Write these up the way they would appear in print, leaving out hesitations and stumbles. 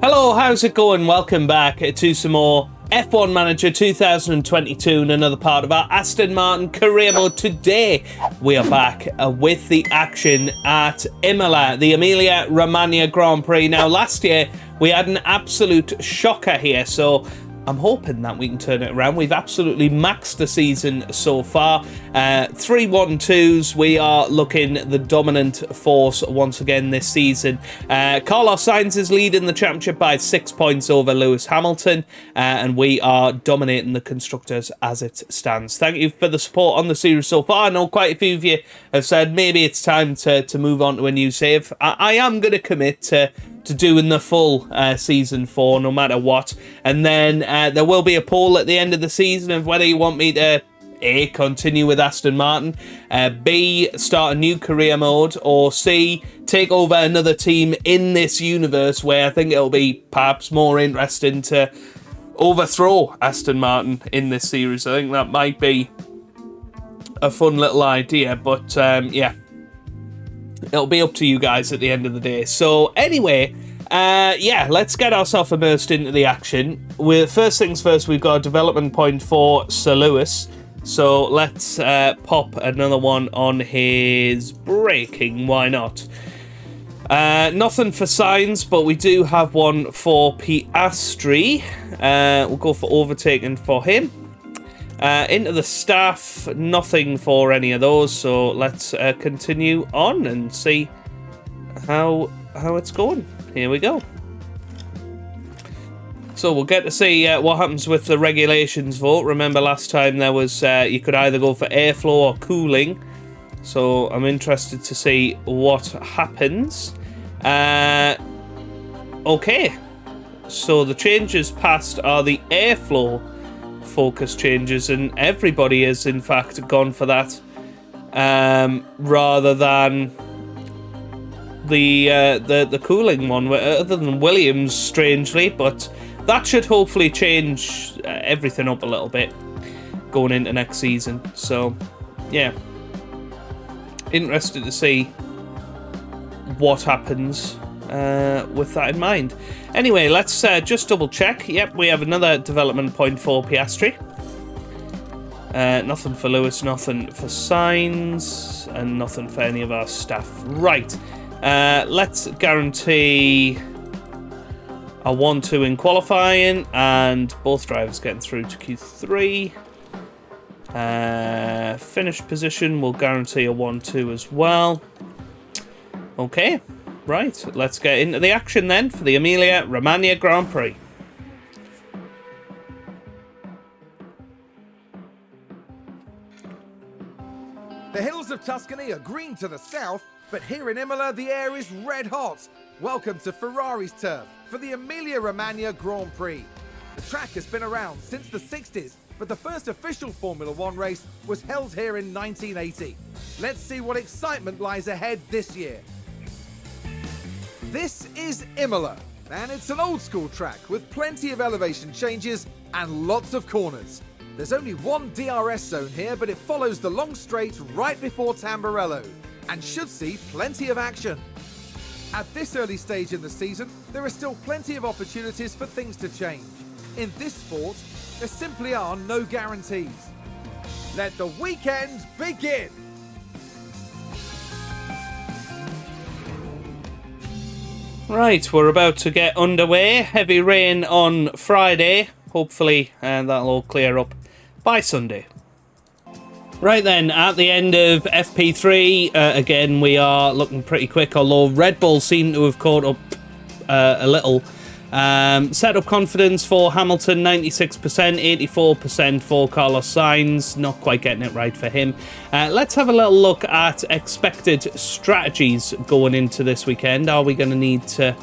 Hello, how's it going? Welcome back to some more F1 Manager 2022 and another part of our Aston Martin career mode. Today, we are back with the action at Imola, the Emilia-Romagna Grand Prix. Now, last year, we had an absolute shocker here, so I'm hoping that we can turn it around. We've absolutely maxed the season so far. 3-1-2s. We are looking the dominant force once again this season. Carlos Sainz is leading the championship by 6 points over Lewis Hamilton. And we are dominating the constructors as it stands. Thank you for the support on the series so far. I know quite a few of you have said maybe it's time to move on to a new save. I am going to commit to doing the full season 4 no matter what, and then there will be a poll at the end of the season of whether you want me to A, continue with Aston Martin, B, start a new career mode, or C, take over another team in this universe where I think it'll be perhaps more interesting to overthrow Aston Martin in this series. I think that might be a fun little idea, but yeah, it'll be up to you guys at the end of the day. So anyway, yeah, let's get ourselves immersed into the action. First things first, we've got a development point for Sir Lewis. So let's pop another one on his braking. Why not? Nothing for Sainz, but we do have one for Piastri. We'll go for overtaking for him. Into the staff, nothing for any of those, so let's continue on and see how it's going. Here we go. So we'll get to see what happens with the regulations vote. Remember last time there was you could either go for airflow or cooling, so I'm interested to see what happens. Okay, so the changes passed are the airflow focus changes, and everybody has in fact gone for that rather than the cooling one, other than Williams, strangely, but that should hopefully change everything up a little bit going into next season. So yeah, interested to see what happens with that in mind. Anyway, let's just double check. Yep, we have another development point for Piastri. Nothing for Lewis, nothing for Sainz, and nothing for any of our staff. Right, let's guarantee a 1-2 in qualifying, and both drivers getting through to Q3. Finish position, we'll guarantee a 1-2 as well. Okay. Right, let's get into the action then for the Emilia-Romagna Grand Prix. The hills of Tuscany are green to the south, but here in Imola the air is red hot. Welcome to Ferrari's turf for the Emilia-Romagna Grand Prix. The track has been around since the 60s, but the first official Formula One race was held here in 1980. Let's see what excitement lies ahead this year. This is Imola, and it's an old school track with plenty of elevation changes and lots of corners. There's only one DRS zone here, but it follows the long straight right before Tamburello and should see plenty of action. At this early stage in the season, there are still plenty of opportunities for things to change. In this sport, there simply are no guarantees. Let the weekend begin! Right, we're about to get underway. Heavy rain on Friday. Hopefully that'll all clear up by Sunday. Right then, at the end of FP3, again, we are looking pretty quick, although Red Bull seem to have caught up a little. Setup confidence for Hamilton, 96%, 84% for Carlos Sainz. Not quite getting it right for him. Let's have a little look at expected strategies going into this weekend. Are we going to need to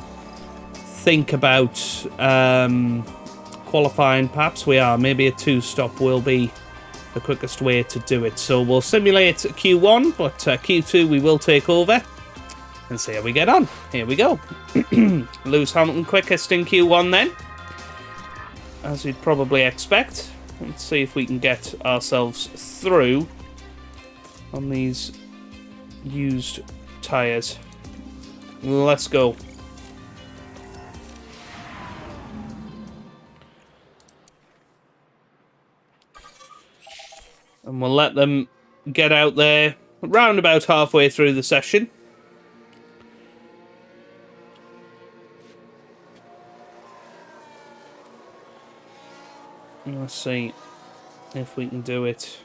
think about qualifying? Perhaps we are. Maybe a 2-stop will be the quickest way to do it. So we'll simulate Q1, but Q2 we will take over and see how we get on. Here we go. Lewis Hamilton quickest in Q1 then, as we'd probably expect. Let's see if we can get ourselves through on these used tyres. Let's go. And we'll let them get out there round about halfway through the session. Let's see if we can do it.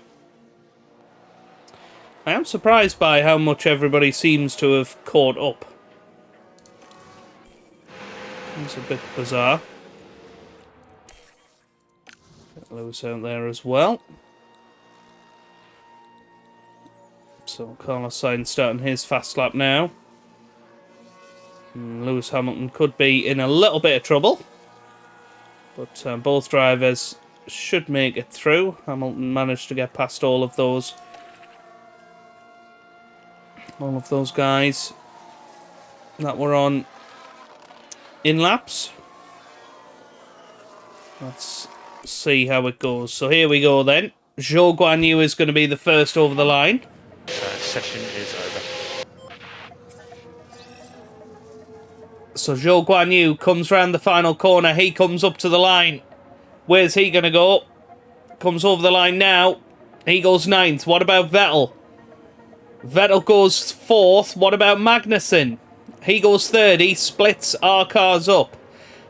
I am surprised by how much everybody seems to have caught up. It's a bit bizarre. Get Lewis out there as well. So Carlos Sainz starting his fast lap now. And Lewis Hamilton could be in a little bit of trouble. But both drivers should make it through. Hamilton managed to get past all of those guys that were on in laps. Let's see how it goes. So here we go then. Zhou Guanyu is going to be the first over the line. Session is over. So Zhou Guanyu comes round the final corner. He comes up to the line. Where's he going to go? Comes over the line now. He goes 9th. What about Vettel? Vettel goes 4th. What about Magnussen? He goes 3rd. He splits our cars up.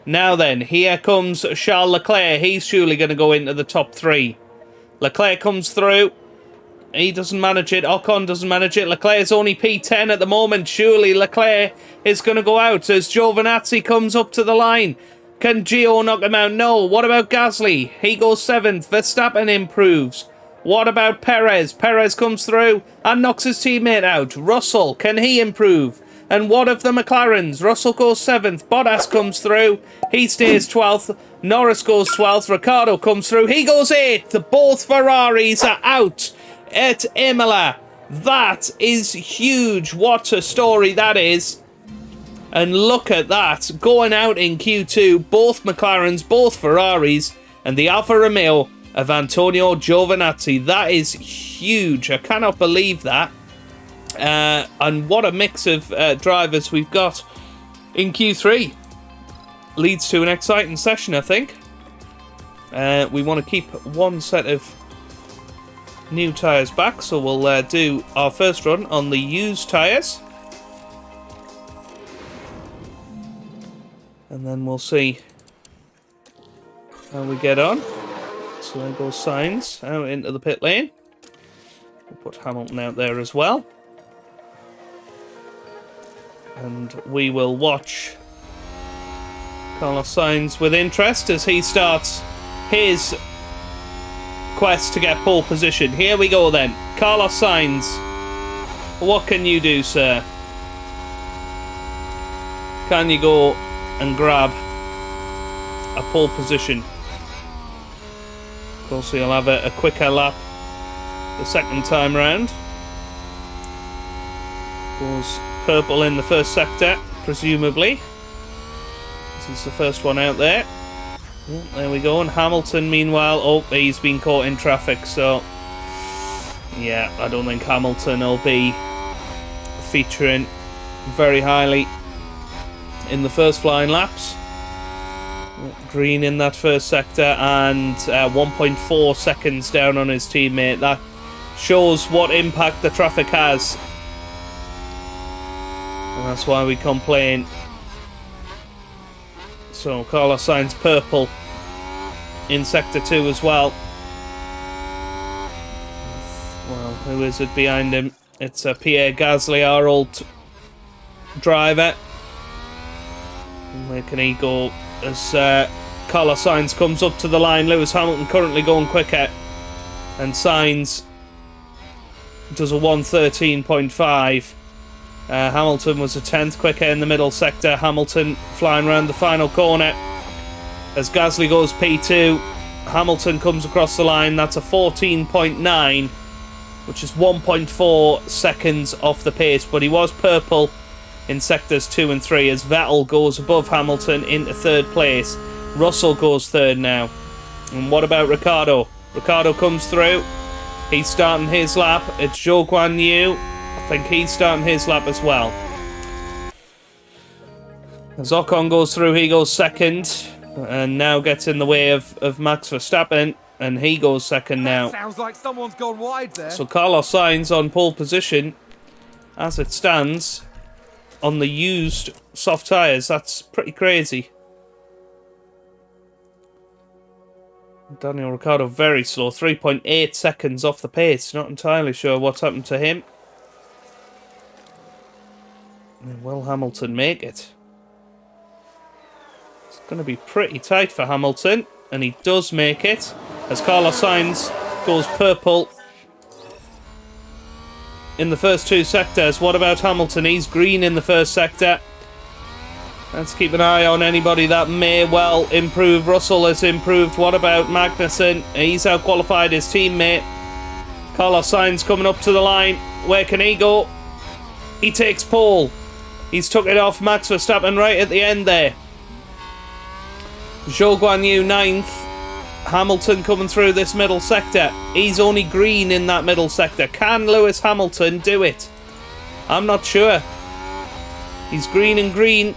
Now then, here comes Charles Leclerc. He's surely going to go into the top 3. Leclerc comes through. He doesn't manage it. Ocon doesn't manage it. Leclerc's only P10 at the moment. Surely Leclerc is going to go out as Giovinazzi comes up to the line. Can Gio knock him out? No. What about Gasly? He goes 7th. Verstappen improves. What about Perez? Perez comes through and knocks his teammate out. Russell, can he improve? And what of the McLarens? Russell goes 7th. Bottas comes through. He stays 12th. Norris goes 12th. Ricciardo comes through. He goes 8th. Both Ferraris are out at Imola. That is huge. What a story that is. And look at that. Going out in Q2. Both McLarens, both Ferraris, and the Alfa Romeo of Antonio Giovinazzi. That is huge. I cannot believe that. And what a mix of drivers we've got in Q3. Leads to an exciting session, I think. We want to keep one set of new tyres back, so we'll do our first run on the used tyres. And then we'll see how we get on. So there goes Sainz out into the pit lane. We'll put Hamilton out there as well. And we will watch Carlos Sainz with interest as he starts his quest to get pole position. Here we go then. Carlos Sainz. What can you do, sir? Can you go and grab a pole position? Of course, he'll have a quicker lap the second time round. Goes purple in the first sector, presumably. This is the first one out there. Yeah, there we go. And Hamilton, meanwhile, oh, he's been caught in traffic, so yeah, I don't think Hamilton will be featuring very highly in the first flying laps. Green in that first sector and 1.4 seconds down on his teammate. That shows what impact the traffic has. And that's why we complain. So Carlos Sainz purple in sector 2 as well. Well, who is it behind him? It's Pierre Gasly, our old driver. And where can he go as Carlos Sainz comes up to the line? Lewis Hamilton currently going quicker, and Sainz does a 1:13.5. Hamilton was a 10th quicker in the middle sector. Hamilton flying around the final corner as Gasly goes P2. Hamilton comes across the line. That's a 14.9, which is 1.4 seconds off the pace, but he was purple in sectors 2 and 3 as Vettel goes above Hamilton into 3rd place. Russell goes 3rd now. And what about Ricciardo? Ricciardo comes through. He's starting his lap. It's Zhou Guanyu. I think he's starting his lap as well. As Ocon goes through, he goes 2nd. And now gets in the way of Max Verstappen. And he goes second now. Sounds like someone's gone wide there. So Carlos Sainz on pole position as it stands on the used soft tyres. That's pretty crazy. Daniel Ricciardo very slow, 3.8 seconds off the pace. Not entirely sure what's happened to him. And will Hamilton make it? It's going to be pretty tight for Hamilton, and he does make it as Carlos Sainz goes purple in the first two sectors. What about Hamilton? He's green in the first sector. Let's keep an eye on anybody that may well improve. Russell has improved. What about Magnussen? He's outqualified his teammate. Carlos Sainz coming up to the line. Where can he go? He takes pole. He's took it off Max Verstappen right at the end there. Zhou Guanyu 9th. Hamilton coming through this middle sector. He's only green in that middle sector. Can Lewis Hamilton do it? I'm not sure. He's green and green.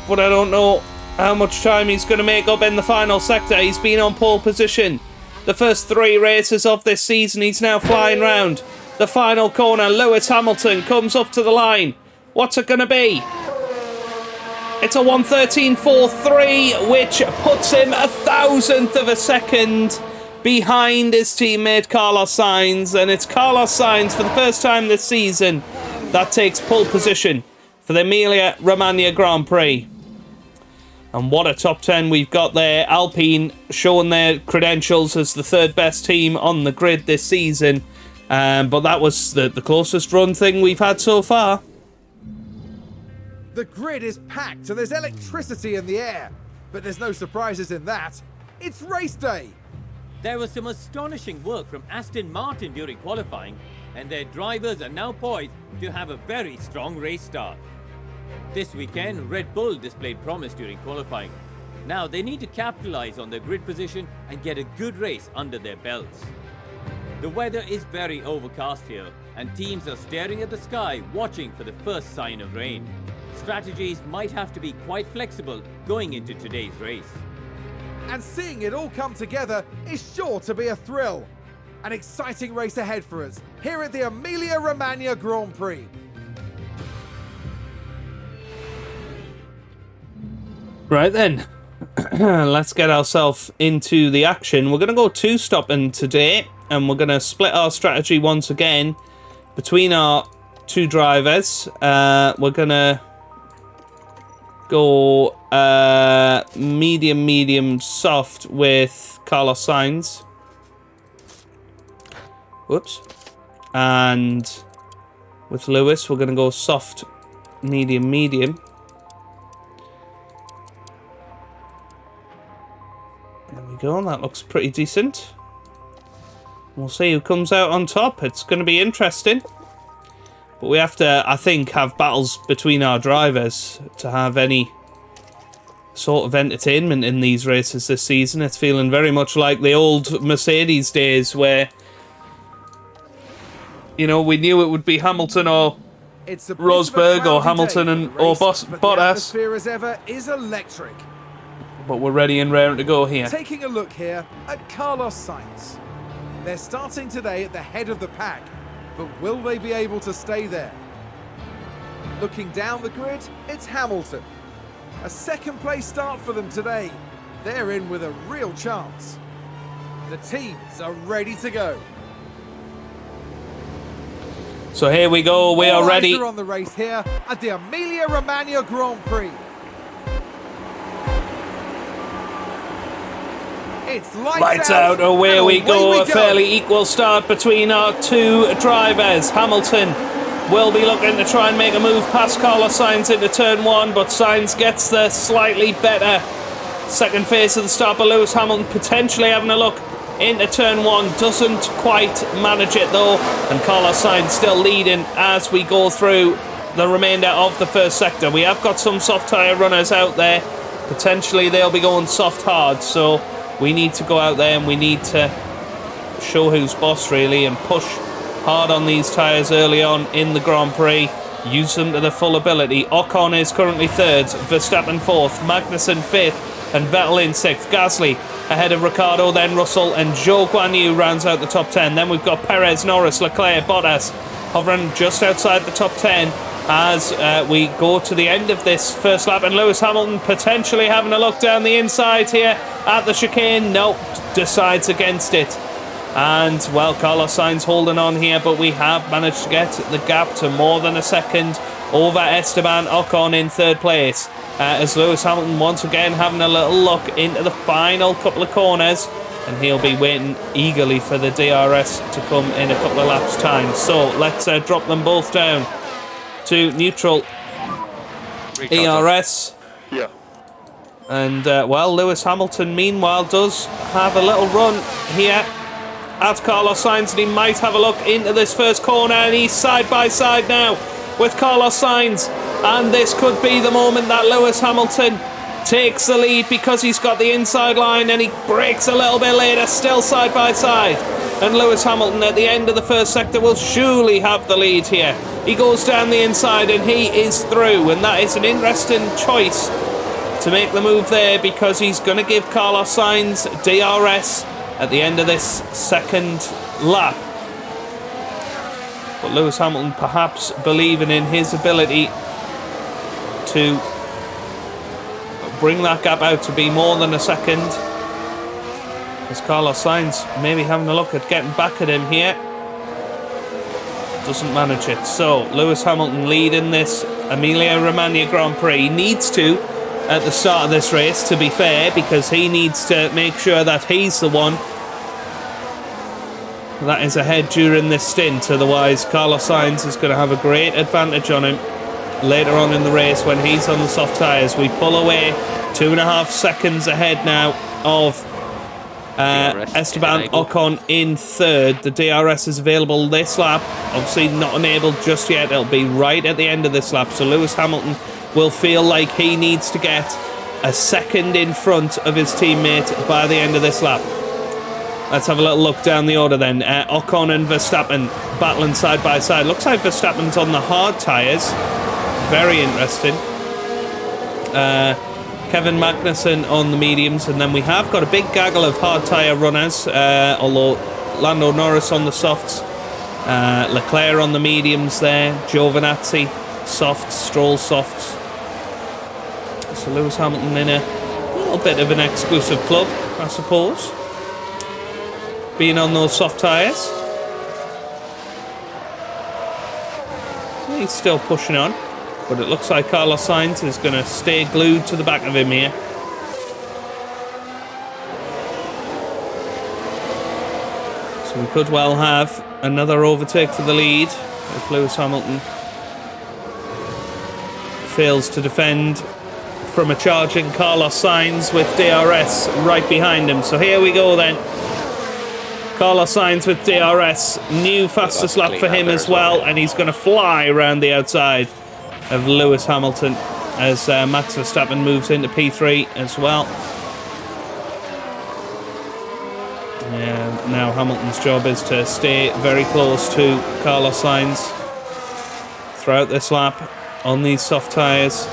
But I don't know how much time he's going to make up in the final sector. He's been on pole position the first 3 races of this season. He's now flying round the final corner. Lewis Hamilton comes up to the line. What's it going to be? It's a 1:13.43, which puts him 1,000th of a second behind his teammate Carlos Sainz. And it's Carlos Sainz for the first time this season that takes pole position for the Emilia-Romagna Grand Prix. And what a top 10 we've got there. Alpine showing their credentials as the 3rd best team on the grid this season. But that was the closest run thing we've had so far. The grid is packed and there's electricity in the air. But there's no surprises in that. It's race day. There was some astonishing work from Aston Martin during qualifying, and their drivers are now poised to have a very strong race start. This weekend, Red Bull displayed promise during qualifying. Now they need to capitalize on their grid position and get a good race under their belts. The weather is very overcast here, and teams are staring at the sky watching for the first sign of rain. Strategies might have to be quite flexible going into today's race. And seeing it all come together is sure to be a thrill. An exciting race ahead for us here at the Emilia-Romagna Grand Prix. Right then, let's get ourselves into the action. We're going to go 2-stopping today, and we're going to split our strategy once again between our 2 drivers. We're going to go medium, soft with Carlos Sainz. Whoops. And with Lewis, we're going to go soft, medium. There we go, that looks pretty decent. We'll see who comes out on top. It's going to be interesting. But we have to, I think, have battles between our drivers to have any sort of entertainment in these races this season. It's feeling very much like the old Mercedes days where, you know, we knew it would be Hamilton or Rosberg or Hamilton or Bottas. The atmosphere as ever is electric. But we're ready and raring to go here. Taking a look here at Carlos Sainz. They're starting today at the head of the pack, but will they be able to stay there? Looking down the grid, it's Hamilton. A 2nd place start for them today. They're in with a real chance. The teams are ready to go. So here we go, we are ready. All eyes are on the race here at the Emilia-Romagna Grand Prix. It's lights out, away we go. A fairly equal start between our 2 drivers. Hamilton will be looking to try and make a move past Carlos Sainz into turn 1, but Sainz gets the slightly better second phase of the start. But Lewis Hamilton potentially having a look into turn 1, doesn't quite manage it though, and Carlos Sainz still leading as we go through the remainder of the first sector. We have got some soft tyre runners out there. Potentially they'll be going soft hard, so we need to go out there and we need to show who's boss really and push hard on these tyres early on in the Grand Prix. Use them to their full ability. Ocon is currently 3rd, Verstappen 4th, Magnussen 5th, and Vettel in 6th. Gasly ahead of Ricciardo, then Russell, and Zhou Guanyu rounds out the top 10. Then we've got Perez, Norris, Leclerc, Bottas hovering just outside the top 10 as we go to the end of this first lap, and Lewis Hamilton potentially having a look down the inside here at the chicane. Nope, decides against it. And, well, Carlos Sainz holding on here, but we have managed to get the gap to more than a second over Esteban Ocon in 3rd place. As Lewis Hamilton once again having a little look into the final couple of corners, and he'll be waiting eagerly for the DRS to come in a couple of laps' time. So let's drop them both down to neutral ERS. Yeah. And, well, Lewis Hamilton, meanwhile, does have a little run here at Carlos Sainz, and he might have a look into this first corner, and he's side by side now with Carlos Sainz, and this could be the moment that Lewis Hamilton takes the lead, because he's got the inside line and he brakes a little bit later, still side by side. And Lewis Hamilton at the end of the first sector will surely have the lead here. He goes down the inside and he is through, and that is an interesting choice to make the move there, because he's going to give Carlos Sainz DRS at the end of this second lap. But Lewis Hamilton perhaps believing in his ability to bring that gap out to be more than a second. As Carlos Sainz maybe having a look at getting back at him here. Doesn't manage it. So Lewis Hamilton leading this Emilia-Romagna Grand Prix. He needs to at the start of this race, to be fair, because he needs to make sure that he's the one that is ahead during this stint. Otherwise, Carlos Sainz is going to have a great advantage on him later on in the race when he's on the soft tyres. We pull away 2.5 seconds ahead now of Esteban Ocon in 3rd. The DRS is available this lap. Obviously not enabled just yet. It'll be right at the end of this lap. So Lewis Hamilton will feel like he needs to get a second in front of his teammate by the end of this lap. Let's have a little look down the order then. Ocon and Verstappen battling side by side. Looks like Verstappen's on the hard tyres. Very interesting. Kevin Magnussen on the mediums, and then we have got a big gaggle of hard tyre runners, although Lando Norris on the softs, Leclerc on the mediums there, Giovinazzi softs, Stroll softs. So Lewis Hamilton in a little bit of an exclusive club, I suppose, being on those soft tyres. He's still pushing on, but it looks like Carlos Sainz is going to stay glued to the back of him here. So we could well have another overtake for the lead if Lewis Hamilton fails to defend from a charging Carlos Sainz with DRS right behind him. So here we go then. Carlos Sainz with DRS, new fastest lap for him as well, and he's going to fly around the outside of Lewis Hamilton as Max Verstappen moves into P3 as well. Yeah, now Hamilton's job is to stay very close to Carlos Sainz throughout this lap on these soft tyres.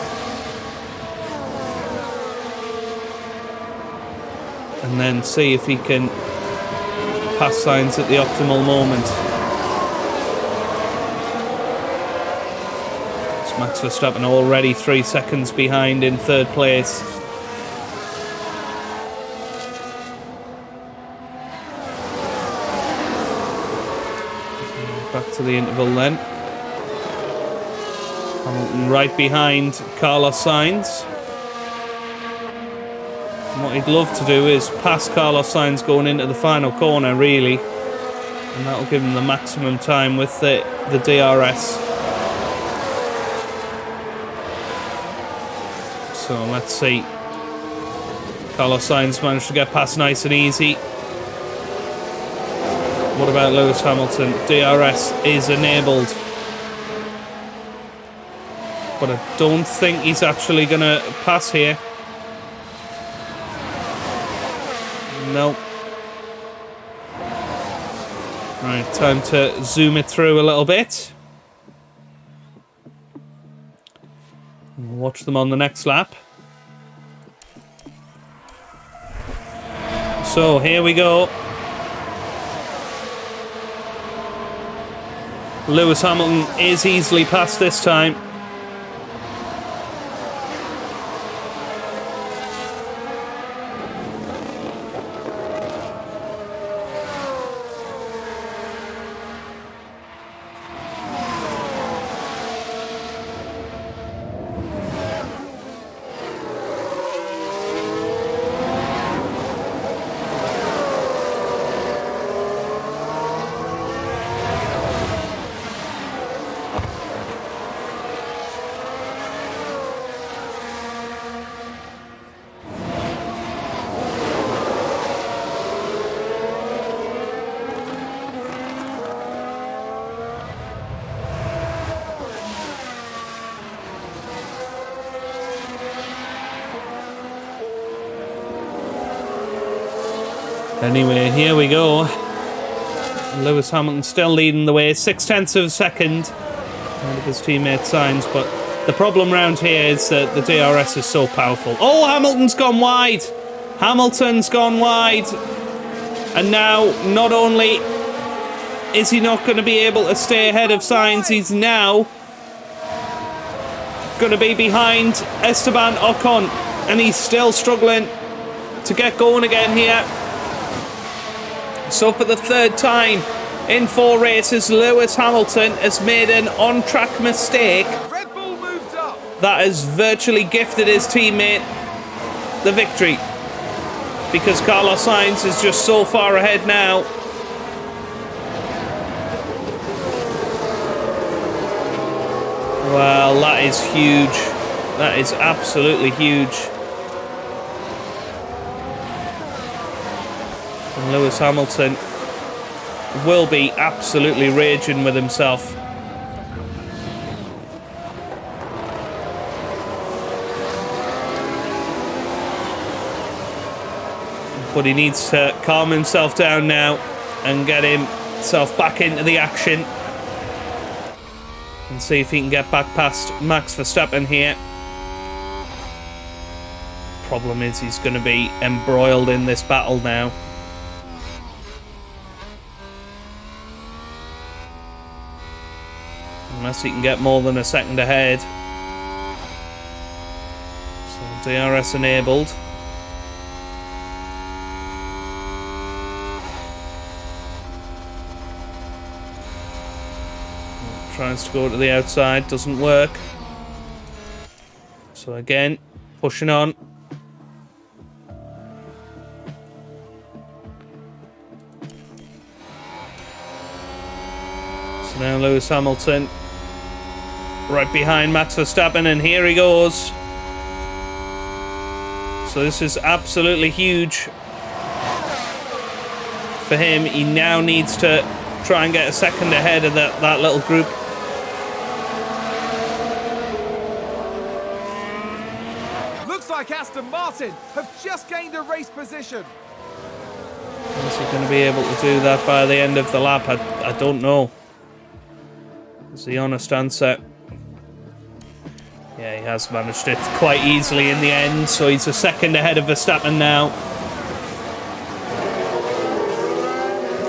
And then see if he can pass Sainz at the optimal moment. It's Max Verstappen already 3 seconds behind in 3rd place. Back to the interval then. Hamilton right behind Carlos Sainz. And what he'd love to do is pass Carlos Sainz going into the final corner, really. And that'll give him the maximum time with the DRS. So let's see. Carlos Sainz managed to get past nice and easy. What about Lewis Hamilton? DRS is enabled. But I don't think he's actually going to pass here. Nope. Right, time to zoom it through a little bit. Watch them on the next lap. So here we go. Lewis Hamilton is easily past this time. Anyway, here we go. Lewis Hamilton still leading the way, 0.6 of a second ahead of his teammate Sainz, but the problem round here is that the DRS is so powerful. Oh, Hamilton's gone wide! Hamilton's gone wide! And now, not only is he not going to be able to stay ahead of Sainz, he's now going to be behind Esteban Ocon, and he's still struggling to get going again here. So for the third time in 4 races, Lewis Hamilton has made an on-track mistake Red Bull moved up. that has virtually gifted his teammate the victory, because Carlos Sainz is just so far ahead now. Well, that is huge. That is absolutely huge. And Lewis Hamilton will be absolutely raging with himself. But he needs to calm himself down now and get himself back into the action. And see if he can get back past Max Verstappen here. Problem is, he's going to be embroiled in this battle now. Unless he can get more than a second ahead. So DRS enabled. Tries to go to the outside, doesn't work. So again, pushing on. So now Lewis Hamilton right behind Max Verstappen, and here he goes. So this is absolutely huge for him. He now needs to try and get a second ahead of that little group. Looks like Aston Martin have just gained a race position. Is he going to be able to do that by the end of the lap? I don't know. Is the honest answer. Yeah, he has managed it quite easily in the end, so he's a second ahead of Verstappen now.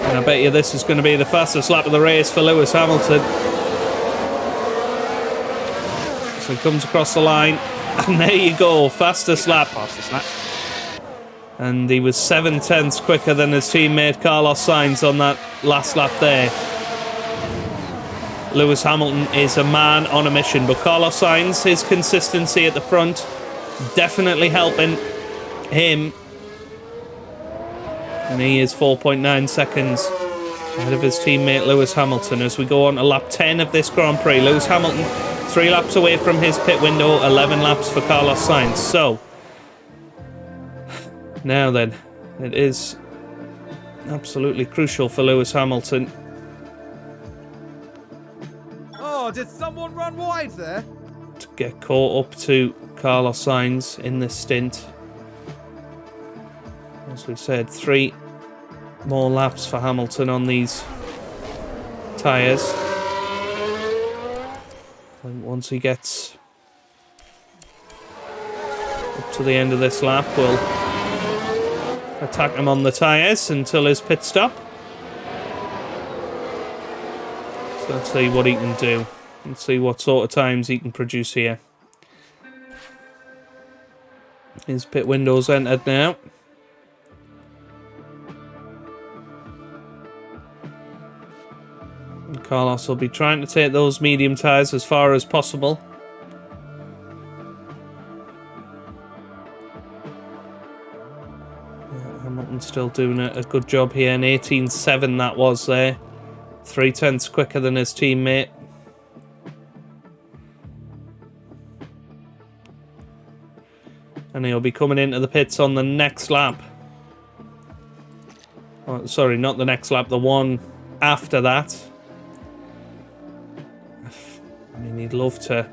And I bet you this is going to be the fastest lap of the race for Lewis Hamilton. So he comes across the line, and there you go, fastest lap. And he was 7/10 quicker than his teammate Carlos Sainz on that last lap there. Lewis Hamilton is a man on a mission, but Carlos Sainz, his consistency at the front, definitely helping him. And he is 4.9 seconds ahead of his teammate Lewis Hamilton as we go on to lap 10 of this Grand Prix. Lewis Hamilton 3 laps away from his pit window, 11 laps for Carlos Sainz. So, now then, it is absolutely crucial for Lewis Hamilton. Oh, did someone run wide there? To get caught up to Carlos Sainz in this stint. As we said, 3 more laps for Hamilton on these tyres. And once he gets up to the end of this lap, we'll attack him on the tyres until his pit stop. So let's see what he can do. Let's see what sort of times he can produce here. His pit window's entered now. And Carlos will be trying to take those medium tyres as far as possible. Hamilton's still doing a good job here. An 18.7 that was there. 0.3 quicker than his teammate. And he'll be coming into the pits on the next lap. Oh, sorry, not the next lap, the one after that. I mean, he'd love to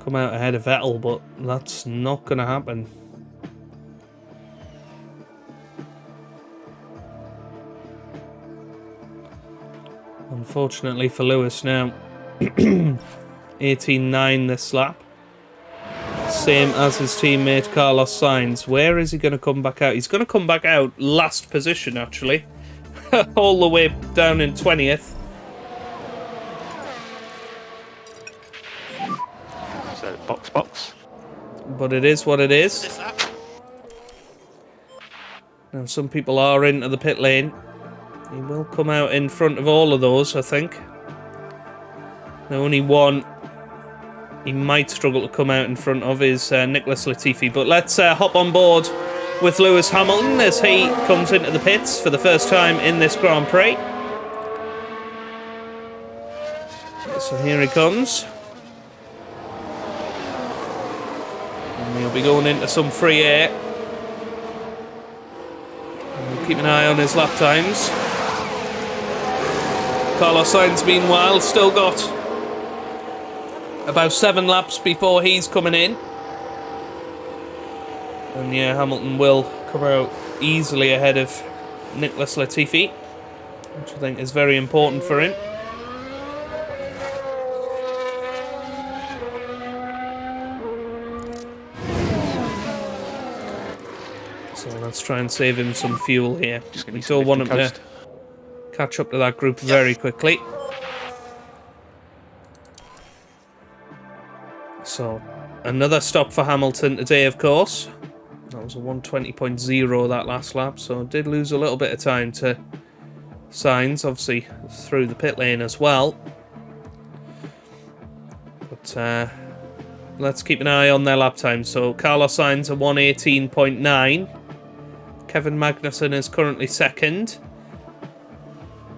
come out ahead of Vettel, but that's not going to happen. Unfortunately for Lewis now. 18.9 this lap. Same as his teammate Carlos Sainz. Where is he going to come back out? He's going to come back out last position, actually. All the way down in 20th. So, box. But it is what it is. Now, some people are into the pit lane. He will come out in front of all of those, I think. The only one he might struggle to come out in front of is Nicholas Latifi. But let's hop on board with Lewis Hamilton as he comes into the pits for the first time in this Grand Prix. So here he comes. And he'll be going into some free air. And we'll keep an eye on his lap times. Carlos Sainz, meanwhile, still got about 7 laps before he's coming in. And yeah, Hamilton will come out easily ahead of Nicholas Latifi, which I think is very important for him. So let's try and save him some fuel here. We don't want him to catch up to that group very quickly. So, another stop for Hamilton today, of course. That was a 120.0 that last lap, so did lose a little bit of time to Sainz, obviously through the pit lane as well. But let's keep an eye on their lap time. So, Carlos Sainz a 118.9. Kevin Magnussen is currently second.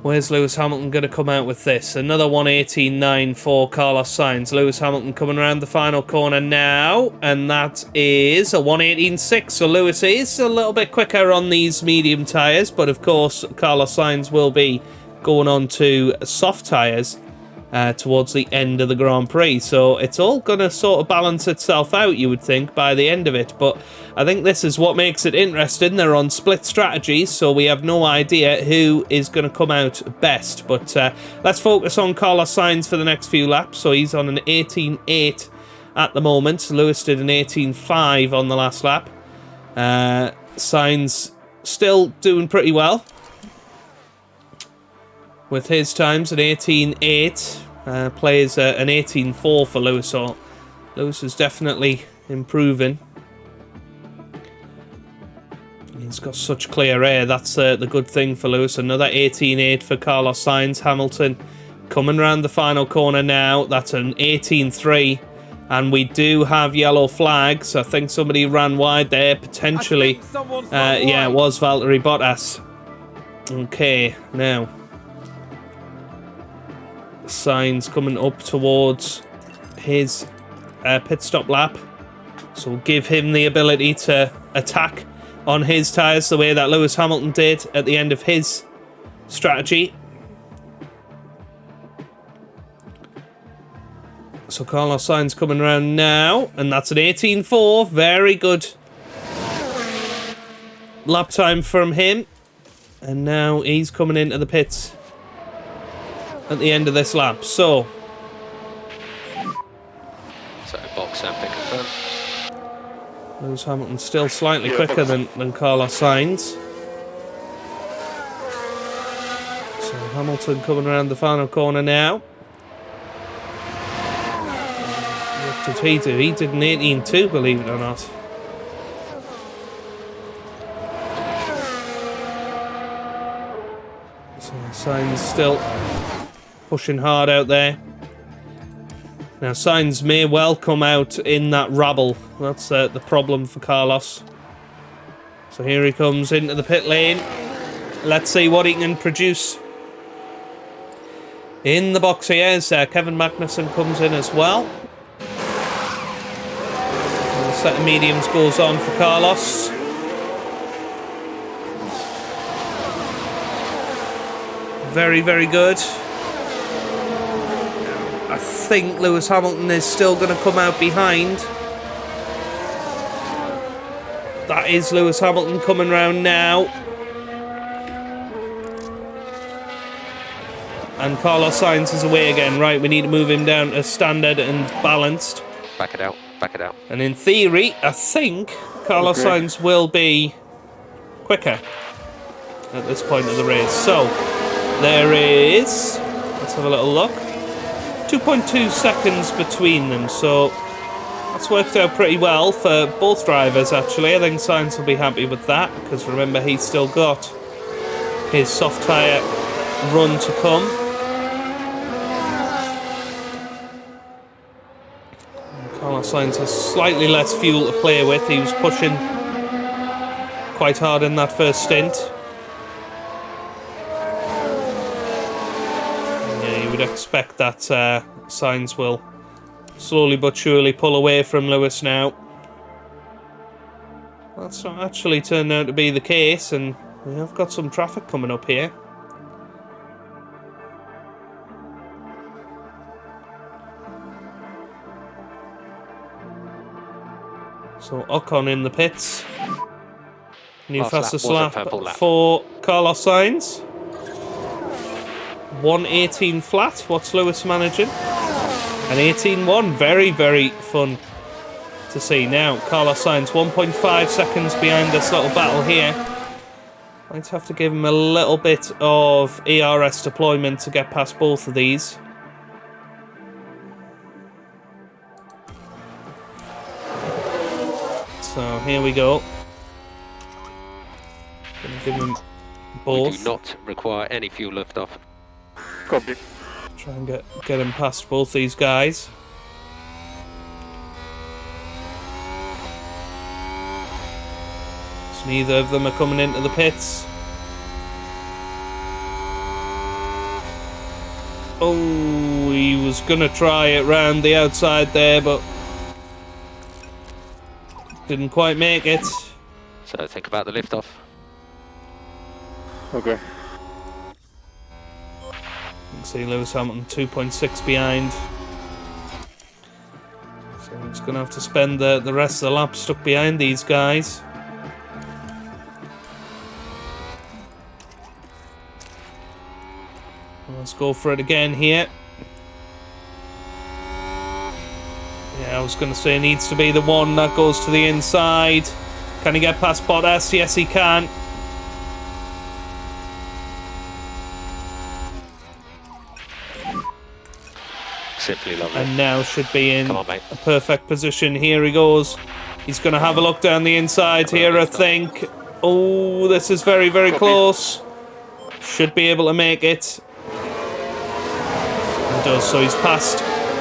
Where's Lewis Hamilton going to come out with this? Another 118.9 for Carlos Sainz. Lewis Hamilton coming around the final corner now. And that is a 118.6. So Lewis is a little bit quicker on these medium tyres. But of course, Carlos Sainz will be going on to soft tyres towards the end of the Grand Prix. So it's all going to sort of balance itself out, you would think, by the end of it. But I think this is what makes it interesting. They're on split strategies, so we have no idea who is going to come out best. But let's focus on Carlos Sainz for the next few laps. So he's on an 18.8 at the moment. Lewis did an 18.5 on the last lap. Sainz still doing pretty well with his times, an 18.8. Plays an 18.4 for Lewis. So Lewis is definitely improving. He's got such clear air. That's the good thing for Lewis. Another 18.8 for Carlos Sainz. Hamilton coming around the final corner now. That's an 18.3. And we do have yellow flags. I think somebody ran wide there, potentially. Yeah, it was Valtteri Bottas. Okay, now Sainz coming up towards his pit stop lap, so we'll give him the ability to attack on his tyres the way that Lewis Hamilton did at the end of his strategy. So Carlos Sainz coming around now, and that's an 18.4. Very good lap time from him, and now he's coming into the pits at the end of this lap. So box and pick confirm. Lewis Hamilton still slightly quicker than Carlos Sainz. So Hamilton coming around the final corner now. What did he do? He did an 18.2, believe it or not. So Sainz still pushing hard out there. Now Sainz may well come out in that rabble. That's the problem for Carlos. So here he comes into the pit lane. Let's see what he can produce. In the box here is Kevin Magnussen comes in as well. And the set of mediums goes on for Carlos. Very, very good. I think Lewis Hamilton is still going to come out behind. That is Lewis Hamilton coming round now. And Carlos Sainz is away again. Right, we need to move him down to standard and balanced. Back it out, back it out. And in theory, I think Carlos Sainz will be quicker at this point of the race. So, there is... Let's have a little look. 2.2 seconds between them, so that's worked out pretty well for both drivers, actually. I think Sainz will be happy with that, because remember, he's still got his soft tyre run to come. And Carlos Sainz has slightly less fuel to play with. He was pushing quite hard in that first stint. Expect that Sainz will slowly but surely pull away from Lewis now. That's not actually turned out to be the case, and we have got some traffic coming up here. So Ocon in the pits. New fastest lap for Carlos Sainz. 1:18 flat. What's Lewis managing? An 18.1. Very, very fun to see. Now, Carlos Sainz 1.5 seconds behind this little battle here. Might have to give him a little bit of ERS deployment to get past both of these. So, here we go. Gonna give him both. We do not require any fuel liftoff. Copy. Try and get him past both these guys. So neither of them are coming into the pits. Oh, he was going to try it round the outside there, but didn't quite make it. So think about the liftoff. Okay. You can see Lewis Hamilton 2.6 behind. So he's going to have to spend the rest of the lap stuck behind these guys. Let's go for it again here. Yeah, I was going to say it needs to be the one that goes to the inside. Can he get past Bottas? Yes, he can. Simply lovely. And now should be in Come on, mate. a perfect position. Here he goes. He's going to have a look down the inside here, I think. Oh, this is very, very close. Should be able to make it. And does. So he's past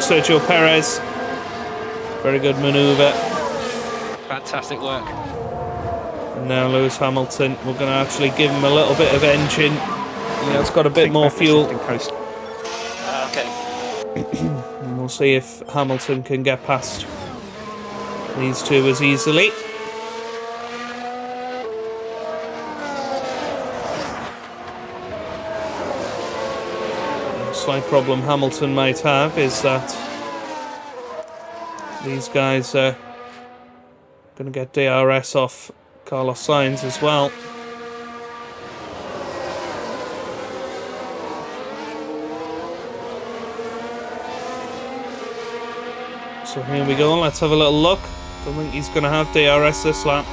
Sergio Perez. Very good manoeuvre. Fantastic work. And now Lewis Hamilton. We're going to actually give him a little bit of engine. Yeah, it's got a bit more fuel. Okay. And we'll see if Hamilton can get past these two as easily. A slight problem Hamilton might have is that these guys are going to get DRS off Carlos Sainz as well. So here we go, let's have a little look. Don't think he's going to have DRS this lap.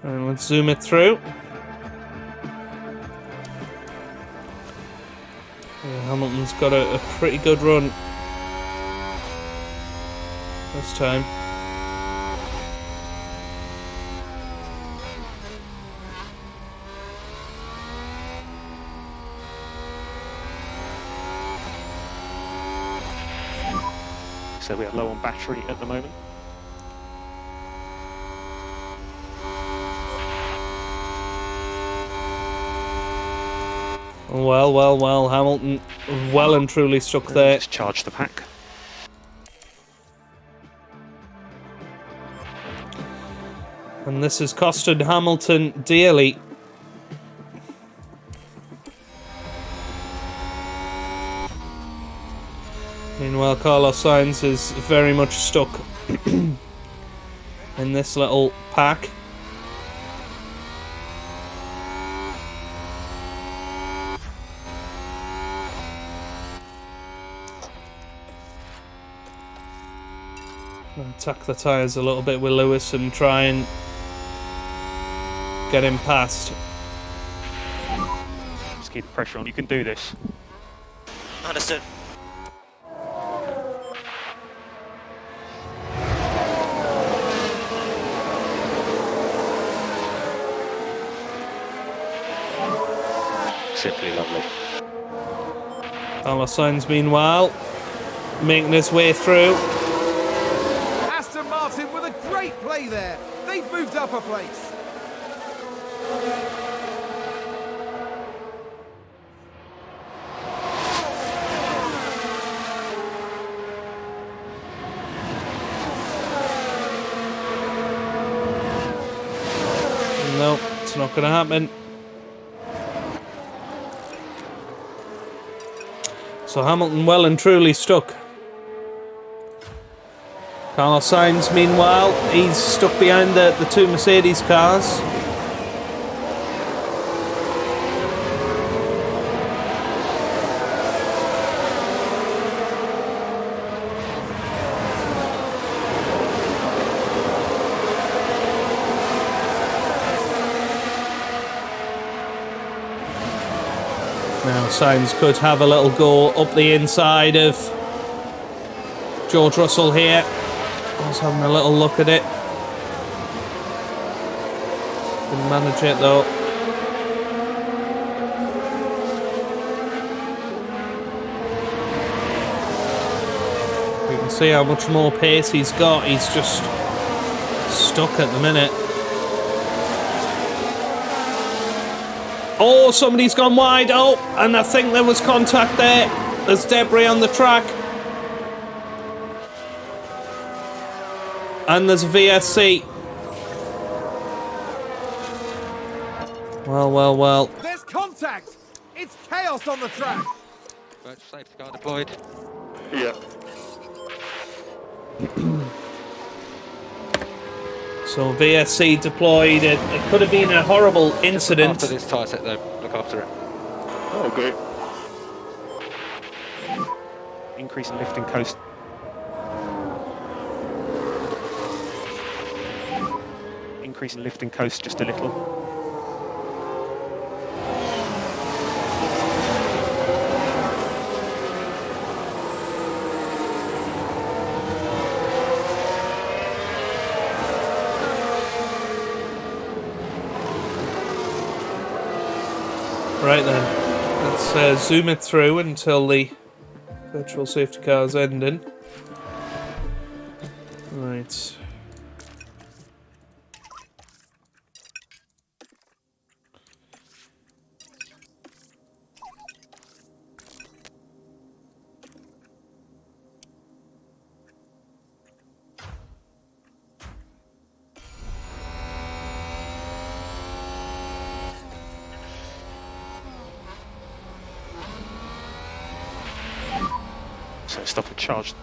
And let's zoom it through. Yeah, Hamilton's got a pretty good run this time. So we are low on battery at the moment. Well, Hamilton well and truly stuck there. Just charge the pack. And this has costed Hamilton dearly. Meanwhile, Carlos Sainz is very much stuck in this little pack. Attack the tyres a little bit with Lewis and try and get him past. Just keep the pressure on. You can do this. Understood. Simply lovely. Carlos Sainz, meanwhile, making his way through. Aston Martin with a great play there. They've moved up a place. No, it's not going to happen. So Hamilton well and truly stuck. Carlos Sainz, meanwhile, he's stuck behind the two Mercedes cars. Now Sainz could have a little go up the inside of George Russell here. I was having a little look at it. Didn't manage it though. You can see how much more pace he's got. He's just stuck at the minute. Oh, somebody's gone wide. Oh, and I think there was contact there. There's debris on the track. And there's a VSC. Well. There's contact. It's chaos on the track. Virtual safety car deployed. Yeah. So VSC deployed. It could have been a horrible incident. After this tyre set though, look after it. Oh, great. Increase in lifting coast. Increase in lifting coast just a little. Right then, let's zoom it through until the virtual safety car is ending. Right. So So stop and charge.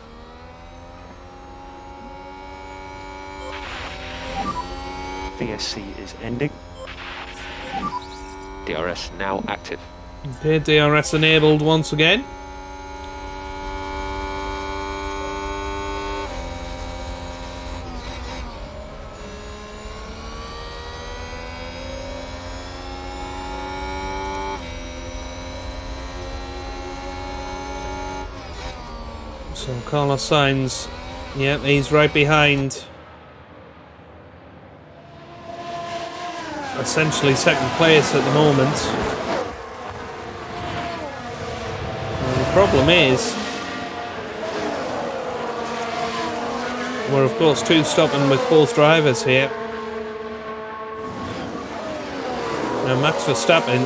VSC is ending. DRS now active. Okay, DRS enabled once again. So Carlos Sainz, yep, he's right behind. Essentially second place at the moment. And the problem is, we're of course two stopping with both drivers here. Now Max Verstappen,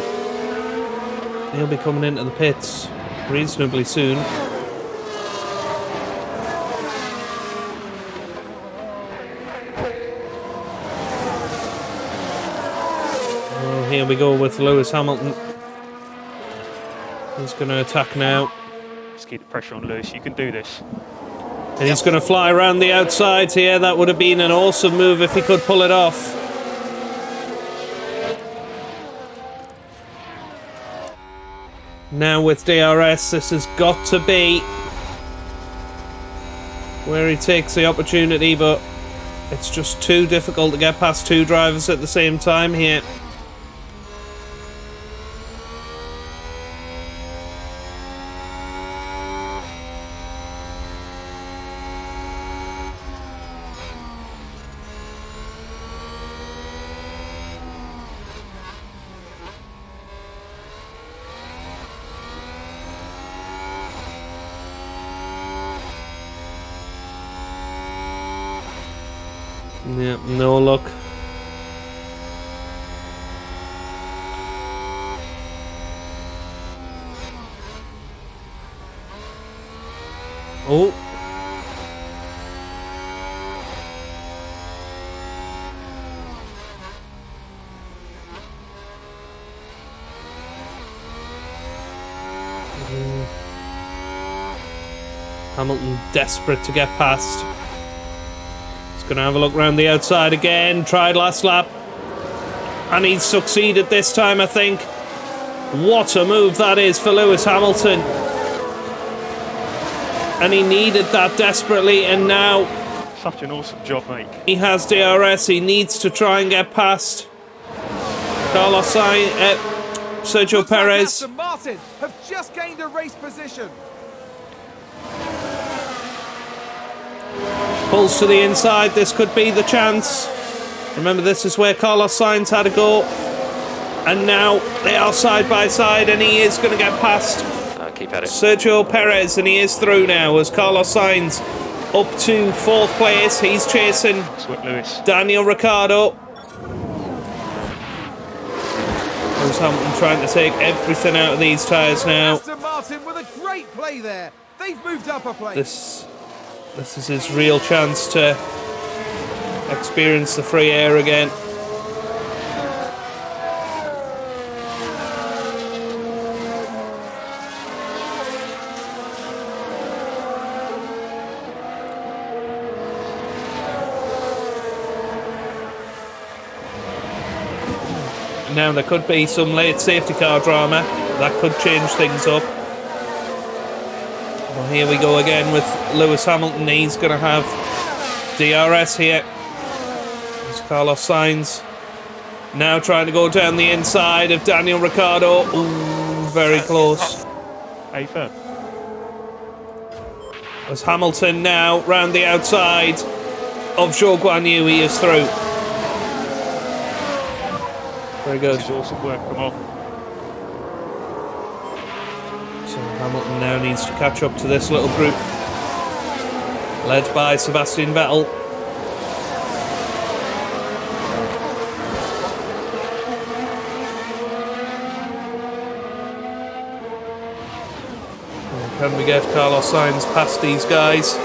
he'll be coming into the pits reasonably soon. Here we go with Lewis Hamilton. He's going to attack now. Just keep the pressure on Lewis, you can do this. And he's going to fly around the outsides here. That would have been an awesome move if he could pull it off. Now with DRS, this has got to be where he takes the opportunity, but it's just too difficult to get past two drivers at the same time here. Yeah, no luck. Oh. Hamilton desperate to get past. Gonna have a look around the outside again. Tried last lap. And he's succeeded this time, I think. What a move that is for Lewis Hamilton. And he needed that desperately, and now Such an awesome job, mate. he has DRS. He needs to try and get past Carlos Sainz, Sergio Looks like Perez. Aston Martin have just gained a race position. Pulls to the inside. This could be the chance. Remember, this is where Carlos Sainz had a go. And now they are side by side, and he is going to get past Keep at it. Sergio Perez, and he is through now as Carlos Sainz up to 4th place. He's chasing Sweat Lewis. Daniel Ricciardo. Lewis Hamilton trying to take everything out of these tyres now. Aston Martin with a great play there. They've moved up a place. This is his real chance to experience the free air again. Now there could be some late safety car drama. That could change things up. Well, here we go again with Lewis Hamilton. He's going to have DRS here. There's Carlos Sainz. Now trying to go down the inside of Daniel Ricciardo. Ooh, very close. A-firm. As Hamilton now round the outside of Zhou Guanyu. He is through. Very good. This is awesome work, come on. So Hamilton now needs to catch up to this little group, led by Sebastian Vettel. Can we get Carlos Sainz past these guys?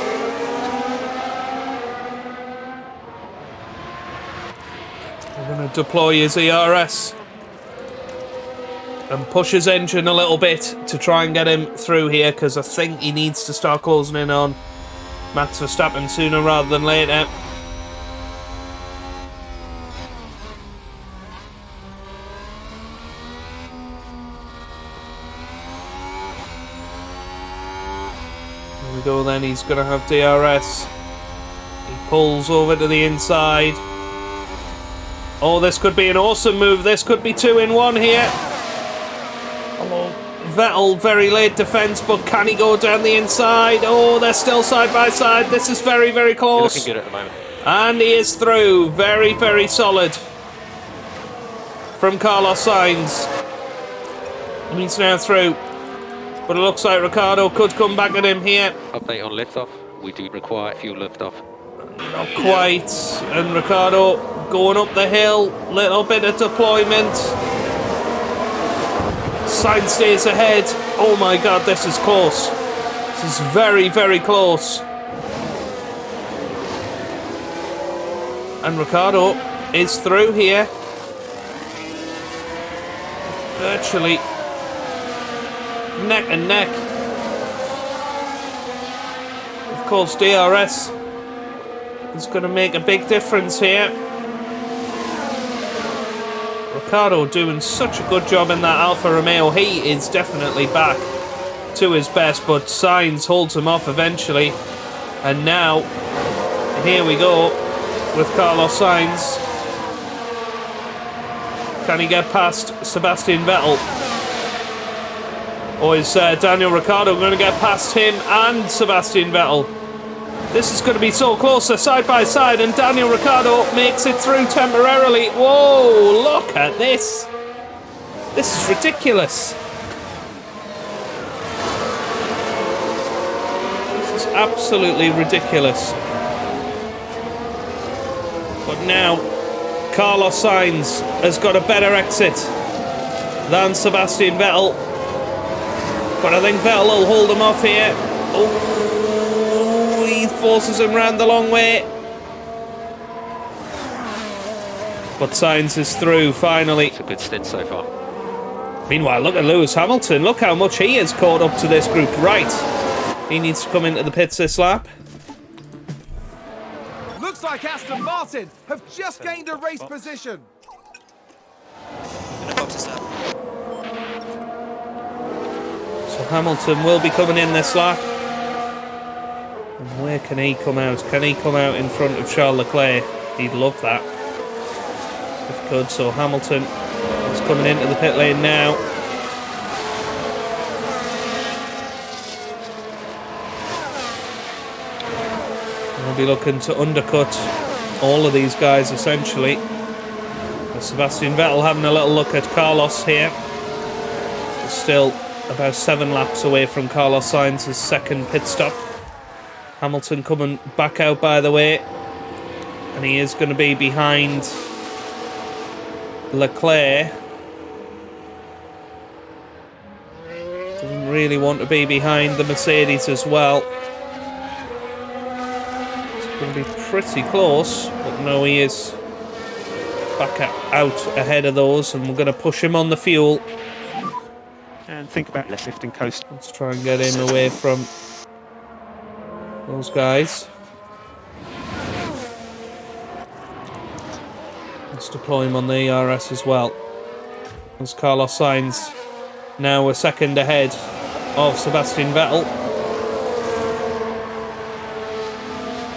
We're going to deploy his ERS. and push his engine a little bit to try and get him through here, because I think he needs to start closing in on Max Verstappen sooner rather than later. Here we go then, he's going to have DRS. He pulls over to the inside. Oh, this could be an awesome move. This could be 2 in 1 here. Vettel, very late defense, but can he go down the inside? Oh, they're still side by side. This is very, very close. Looking good at the moment. And he is through. Very, very solid from Carlos Sainz. And he's now through. But it looks like Ricciardo could come back at him here. Update on liftoff. We do require fuel liftoff. Not quite. And Ricciardo going up the hill. Little bit of deployment. Sainz stays ahead. Oh my god, this is close. This is very, very close. And Ricciardo is through here. Virtually neck and neck. Of course, DRS is going to make a big difference here. Ricciardo doing such a good job in that Alfa Romeo. He is definitely back to his best, but Sainz holds him off eventually. And now, here we go with Carlos Sainz. Can he get past Sebastian Vettel? Or is Daniel Ricciardo going to get past him and Sebastian Vettel? This is going to be so close. They're side by side, and Daniel Ricciardo makes it through temporarily. Whoa, look at this. This is ridiculous. This is absolutely ridiculous. But now, Carlos Sainz has got a better exit than Sebastian Vettel. But I think Vettel will hold him off here. Oh, he forces him round the long way. But Sainz is through, finally. It's a good stint so far. Meanwhile, look at Lewis Hamilton. Look how much he has caught up to this group. Right. He needs to come into the pits this lap. Looks like Aston Martin have just gained a race position. In the boxes now. So Hamilton will be coming in this lap. And where can he come out? Can he come out in front of Charles Leclerc? He'd love that. If he could. So Hamilton is coming into the pit lane now. We'll be looking to undercut all of these guys essentially. Sebastian Vettel having a little look at Carlos here. He's still about 7 laps away from Carlos Sainz's second pit stop. Hamilton coming back out by the way, and he is going to be behind Leclerc. Doesn't really want to be behind the Mercedes as well. It's going to be pretty close, but no, he is back out ahead of those, and we're going to push him on the fuel. And think about less lifting coast. Let's try and get him away from those guys. Let's deploy him on the ERS as well. As Carlos Sainz now a second ahead of Sebastian Vettel.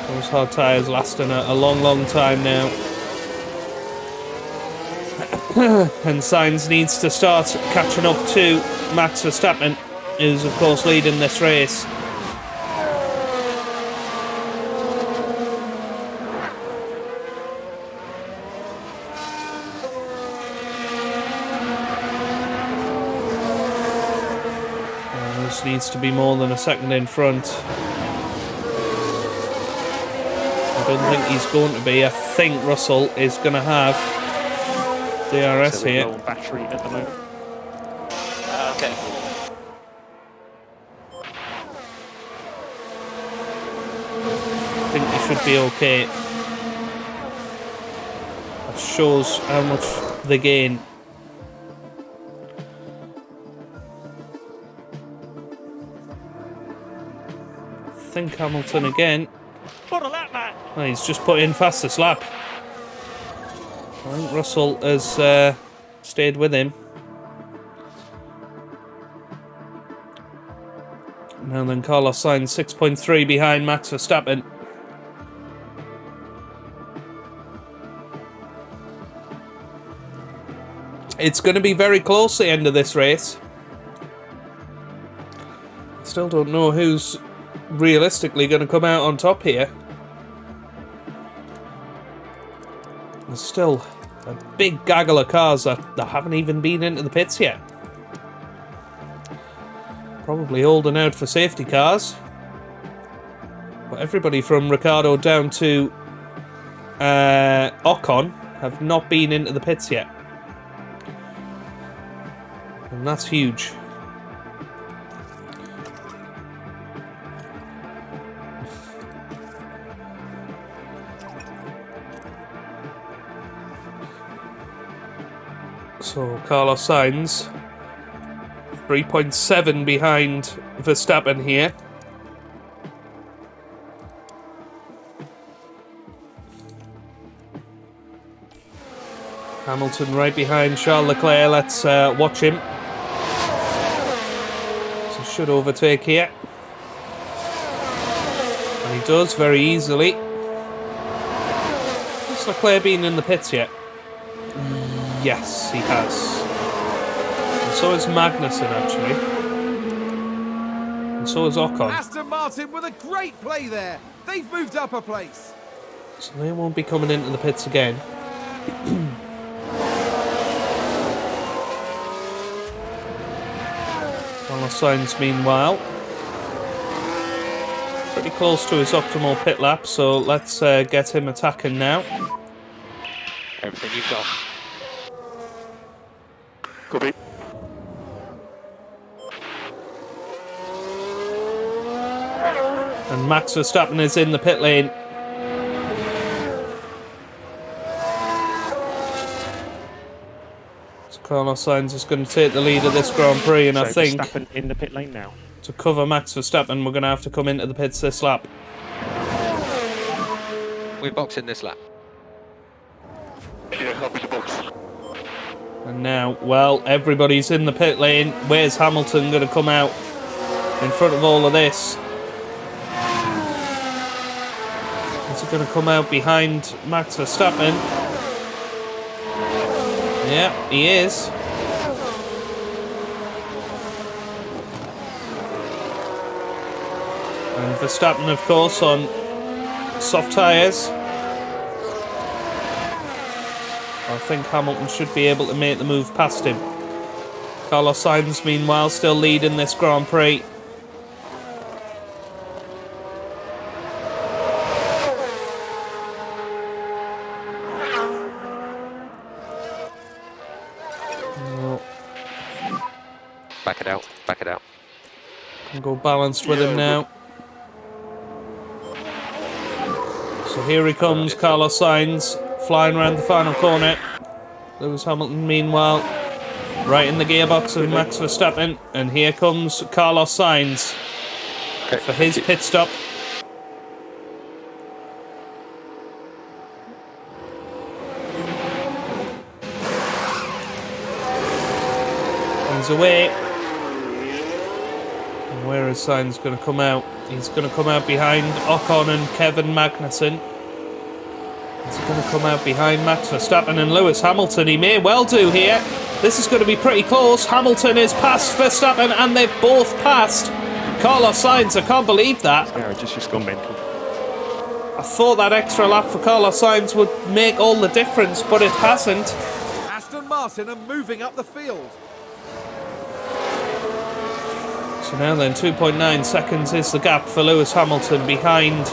Those hard tyres lasting a long, long time now. And Sainz needs to start catching up to Max Verstappen, who's of course leading this race. This needs to be more than a second in front. I don't think he's going to be. I think Russell is going to have DRS here. Low on battery at the moment. Okay. I think he should be okay. That shows how much they gain. think Hamilton again. What a lap, man! Oh, he's just put in fastest lap. I think Russell has stayed with him. Now then, Carlos Sainz 6.3 behind Max Verstappen. It's going to be very close, the end of this race. I still don't know who's realistically going to come out on top here. There's still a big gaggle of cars that haven't even been into the pits yet. Probably holding out for safety cars. But everybody from Ricciardo down to Ocon have not been into the pits yet. And that's huge. So Carlos Sainz 3.7 behind Verstappen here. Hamilton right behind Charles Leclerc. Let's watch him. So should overtake here. And he does very easily. Has Leclerc been in the pits yet? Yes, he has. And so is Magnussen, actually. And so is Ocon. Aston Martin with a great play there. They've moved up a place. So they won't be coming into the pits again. Carlos Sainz, meanwhile, pretty close to his optimal pit lap, so let's get him attacking now. Everything you've got. Copy. And Max Verstappen is in the pit lane. So Carlos Sainz is going to take the lead of this Grand Prix, and So I think Verstappen in the pit lane now. to cover Max Verstappen, we're going to have to come into the pits this lap. We're boxing this lap. Yeah, I'll be the box. And now, well, everybody's in the pit lane. Where's Hamilton going to come out in front of all of this? Is he going to come out behind Max Verstappen? Yeah, he is. And Verstappen, of course, on soft tyres. I think Hamilton should be able to make the move past him. Carlos Sainz, meanwhile, still leading this Grand Prix. Back it out, back it out. Can go balanced with him now. So here he comes, Carlos Sainz, flying around the final corner. Lewis Hamilton, meanwhile, right in the gearbox of Max Verstappen. And here comes Carlos Sainz for his pit stop. He's away. And where is Sainz going to come out? He's going to come out behind Ocon and Kevin Magnussen. He's going to come out behind Max Verstappen and Lewis Hamilton. He may well do here. This is going to be pretty close. Hamilton is past Verstappen and they've both passed Carlos Sainz. I can't believe that. Yeah, just gone mental. I thought that extra lap for Carlos Sainz would make all the difference, but it hasn't. Aston Martin are moving up the field. So now then, 2.9 seconds is the gap for Lewis Hamilton behind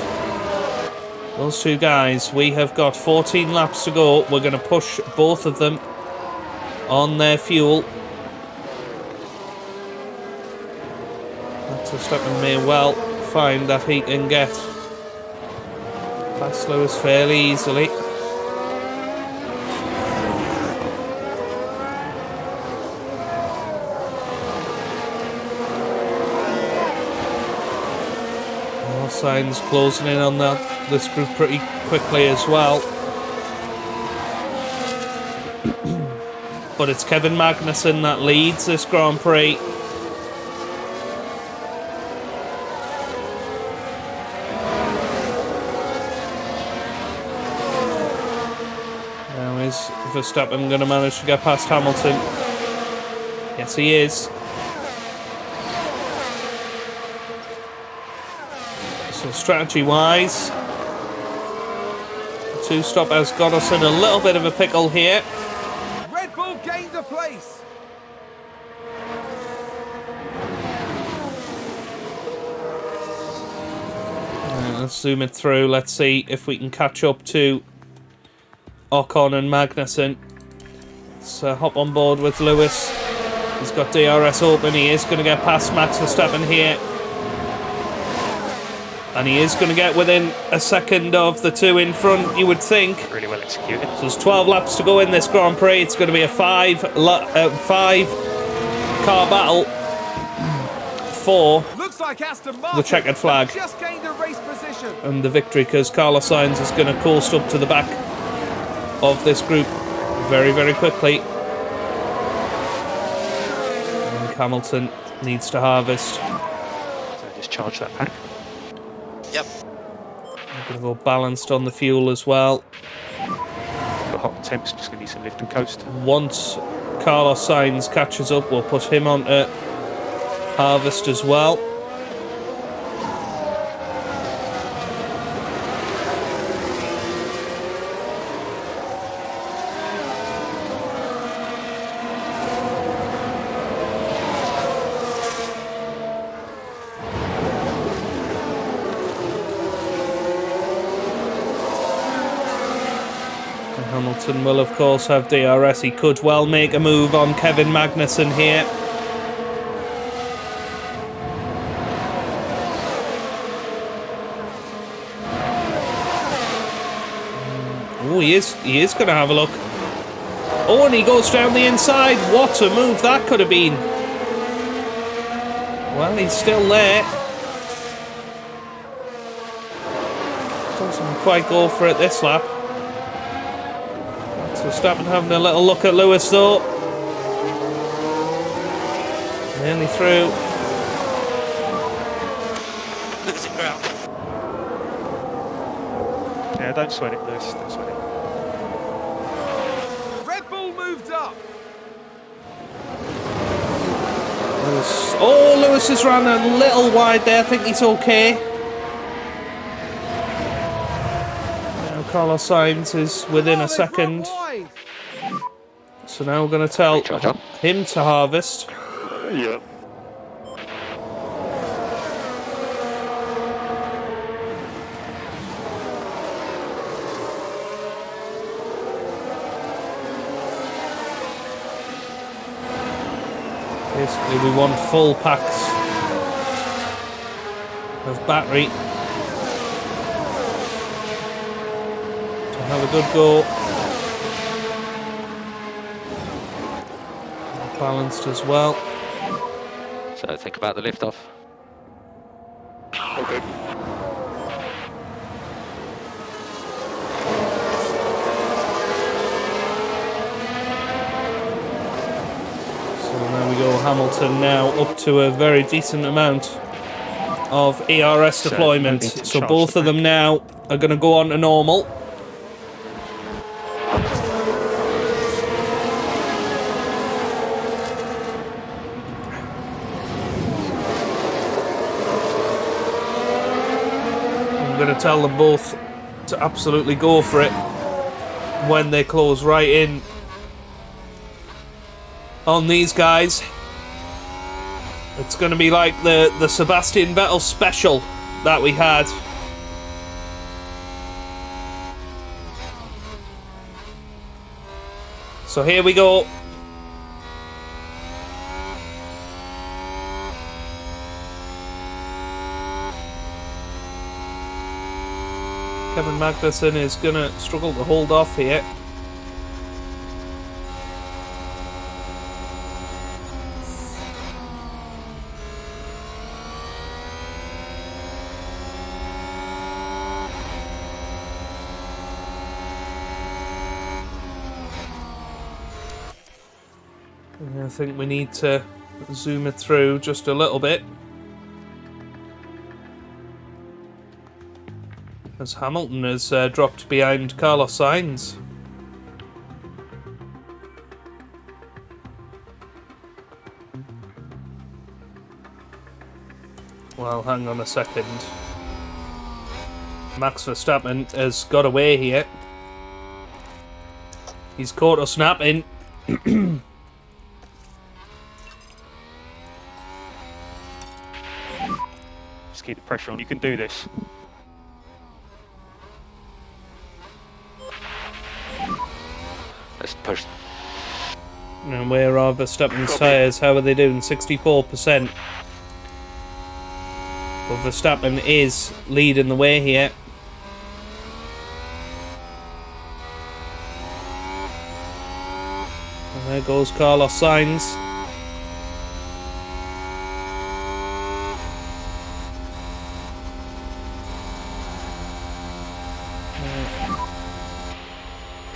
those two guys. We have got 14 laps to go. We're going to push both of them on their fuel. Max Verstappen may well find that he can get past Lewis fairly easily. Sainz closing in on this group pretty quickly as well. But it's Kevin Magnussen that leads this Grand Prix. Now is Verstappen going to manage to get past Hamilton? Yes, he is. So strategy-wise, the two-stop has got us in a little bit of a pickle here. Red Bull gained a place. Right, let's zoom it through. Let's see if we can catch up to Ocon and Magnussen. Let's hop on board with Lewis. He's got DRS open. He is going to get past Max Verstappen here. And he is going to get within a second of the two in front, you would think. Really well executed. So there's 12 laps to go in this Grand Prix. It's going to be a five car battle for Looks like Aston Martin the checkered flag just gained a race position. and the victory, because Carlos Sainz is going to coast up to the back of this group very, very quickly. And Hamilton needs to harvest. So just charge that pack. Yep. We're going to go balanced on the fuel as well. The hot temps, just going to need some lift and coast. Once Carlos Sainz catches up, we'll put him on to harvest as well. Hamilton will, of course, have DRS. He could well make a move on Kevin Magnussen here. Oh, he is going to have a look. Oh, and he goes down the inside. What a move that could have been. Well, he's still there. Doesn't quite go for it this lap. Verstappen having a little look at Lewis though. Nearly through. Losing ground. Yeah, don't sweat it, Lewis. Don't sweat it. Red Bull moved up. Lewis has run a little wide there. I think he's okay. Now Carlos Sainz is within a second. So now we're going to tell him to harvest. Yeah. Basically, we want full packs of battery to have a good go. Balanced as well. So think about the liftoff. Okay. So there we go, Hamilton now up to a very decent amount of ERS deployment. So both of them now are going to go on to normal. I'm going to tell them both to absolutely go for it when they close right in on these guys. It's going to be like the Sebastian Vettel special that we had. So here we go. Kevin Magnussen is going to struggle to hold off here. I think we need to zoom it through just a little bit. As Hamilton has dropped behind Carlos Sainz. Well, hang on a second. Max Verstappen has got away here. He's caught us napping. Just keep the pressure on. You can do this. Let's push. And where are Verstappen's tyres? How are they doing? 64%. But Verstappen is leading the way here. And there goes Carlos Sainz.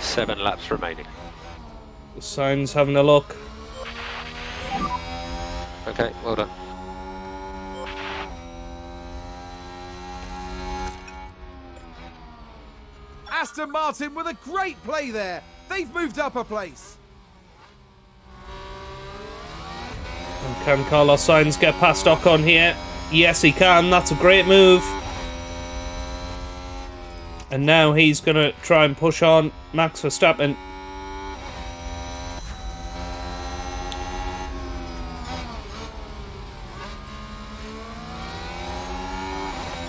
Seven laps remaining. Sainz having a look. Okay, well done. Aston Martin with a great play there. They've moved up a place. And can Carlos Sainz get past Ocon here? Yes, he can. That's a great move. And now he's going to try and push on Max Verstappen.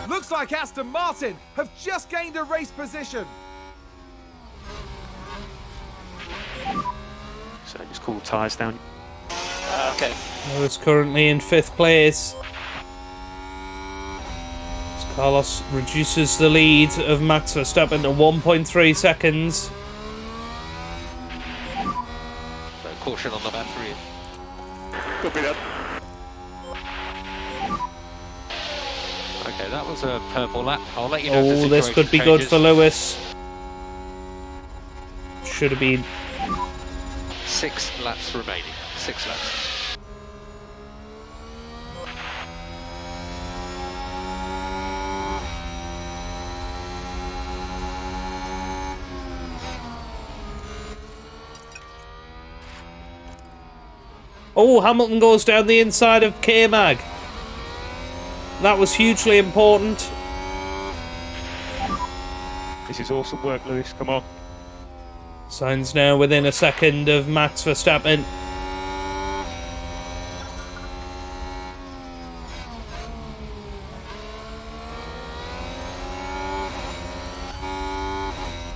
Looks like Aston Martin have just gained a race position. So just cool tyres down. Okay. Lewis currently in 5th place. As Carlos reduces the lead of Max Verstappen to 1.3 seconds. So caution on the battery. Copy that. Okay, that was a purple lap. I'll let you know. if the Oh, this situation could be good changes. for Lewis. Should have been. 6 laps remaining. 6 laps. Oh, Hamilton goes down the inside of K-Mag. That was hugely important. This is awesome work, Lewis. Come on. Sainz now within a second of Max Verstappen.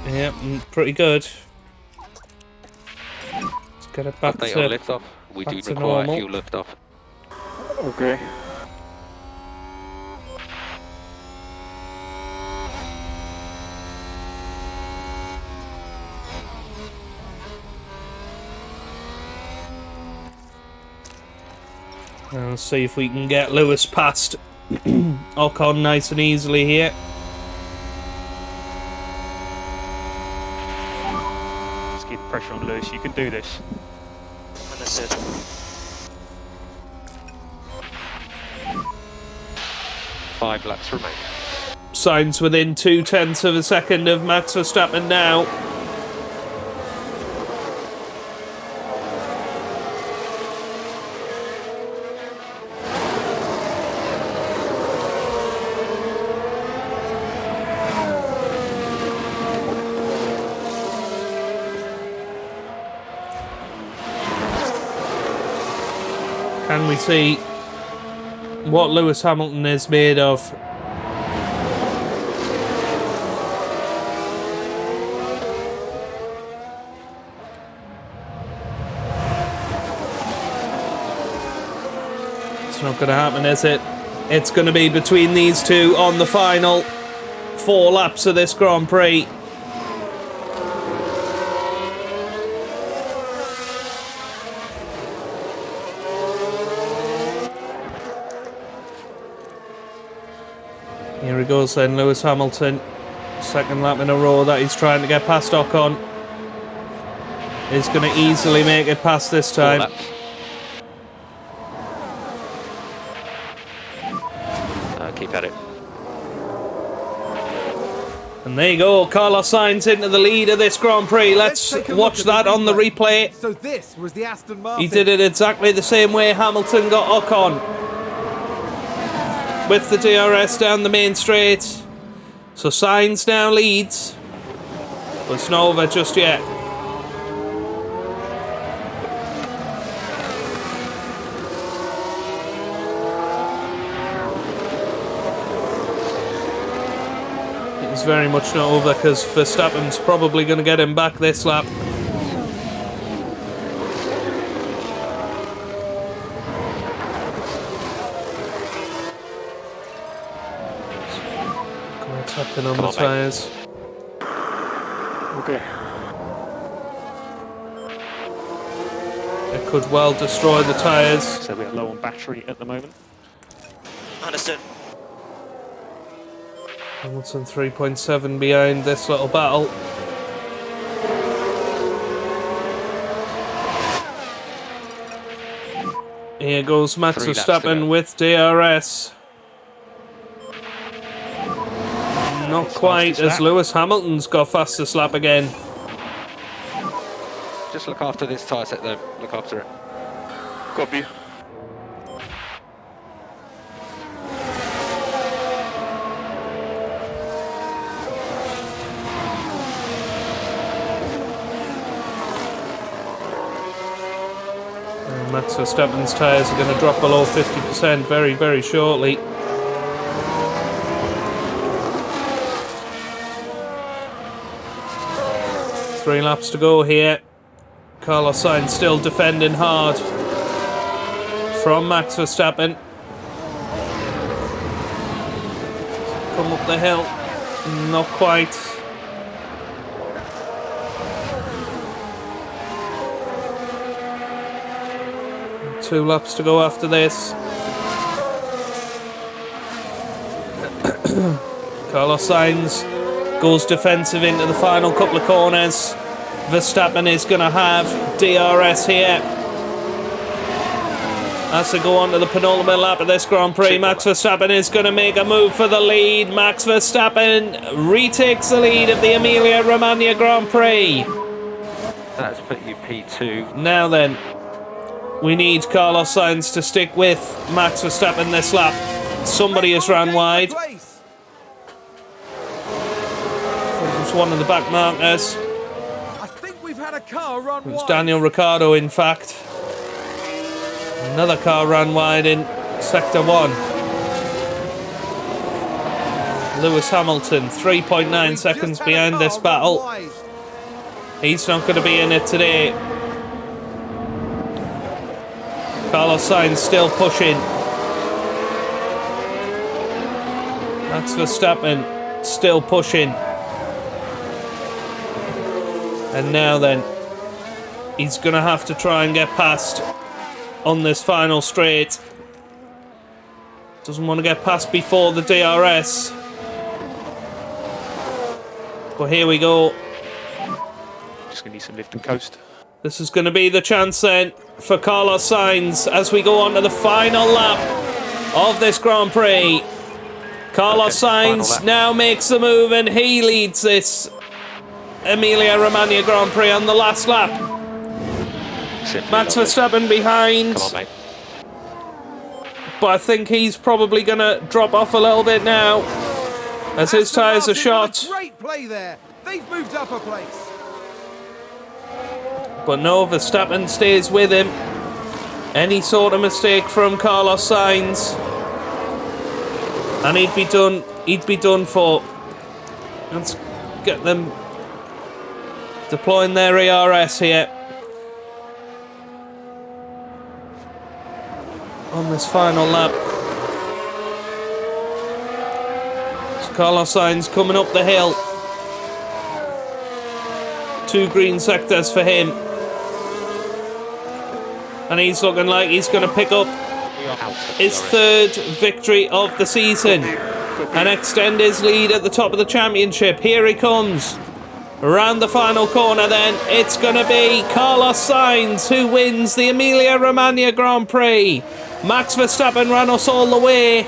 Yep, pretty good. Let's get it back Update on to... lift off. We do back to require normal. fuel lift off. Okay. Now let's see if we can get Lewis past Ocon nice and easily here. Just keep the pressure on, Lewis. You can do this. Understood. Five laps remaining. Sainz within 0.2 of a second of Max Verstappen now. Can we see what Lewis Hamilton is made of? It's not going to happen, is it? It's going to be between these two on the final 4 laps of this Grand Prix. Here he goes then, Lewis Hamilton. Second lap in a row that he's trying to get past Ocon. is going to easily make it past this time. Keep at it. And there you go, Carlos Sainz into the lead of this Grand Prix. Let's take a watch look at that on the replay. So this was the Aston Martin. He did it exactly the same way Hamilton got Ocon. With the DRS down the main straight. So Sainz now leads. But it's not over just yet. It's very much not over because Verstappen's probably going to get him back this lap. What's happening on the tyres? Okay. It could well destroy the tyres. So we're low on battery at the moment. Understood. Hamilton 3.7 behind this little battle. Here goes Max Verstappen with DRS. Not quite as Lewis Hamilton's got fastest lap again. Just look after this tyre set though. Look after it. Copy. Max Verstappen's tyres are going to drop below 50% very, very shortly. Three laps to go here. Carlos Sainz still defending hard from Max Verstappen. Come up the hill. Not quite. Two laps to go after this. Carlos Sainz goes defensive into the final couple of corners. Verstappen is going to have DRS here. As they go on to the penultimate lap of this Grand Prix, Max Verstappen is going to make a move for the lead. Max Verstappen retakes the lead of the Emilia-Romagna Grand Prix. That's put you P2. Now then, we need Carlos Sainz to stick with Max Verstappen this lap. Somebody has ran wide. I think it was one of the back markers. I think we've had a car run It was wide. Daniel Ricciardo, in fact. Another car ran wide in Sector 1. Lewis Hamilton, 3.9 seconds behind this battle. He's not going to be in it today. Carlos Sainz still pushing. Max Verstappen still pushing. And now then, he's going to have to try and get past on this final straight. Doesn't want to get past before the DRS. But here we go. Just going to need some lift and coast. This is going to be the chance then for Carlos Sainz as we go on to the final lap of this Grand Prix. Carlos Sainz now makes the move and he leads this Emilia-Romagna Grand Prix on the last lap. Max Verstappen behind. Come on, mate. But I think he's probably going to drop off a little bit now as his tyres are shot. Great play there. They've moved up a place. But no, Verstappen stays with him. Any sort of mistake from Carlos Sainz, and he'd be done for. Let's get them deploying their ERS here on this final lap. So Carlos Sainz coming up the hill. 2 green sectors for him. And he's looking like he's going to pick up his 3rd victory of the season and extend his lead at the top of the championship. Here he comes. Around the final corner then, it's going to be Carlos Sainz who wins the Emilia-Romagna Grand Prix. Max Verstappen ran us all the way,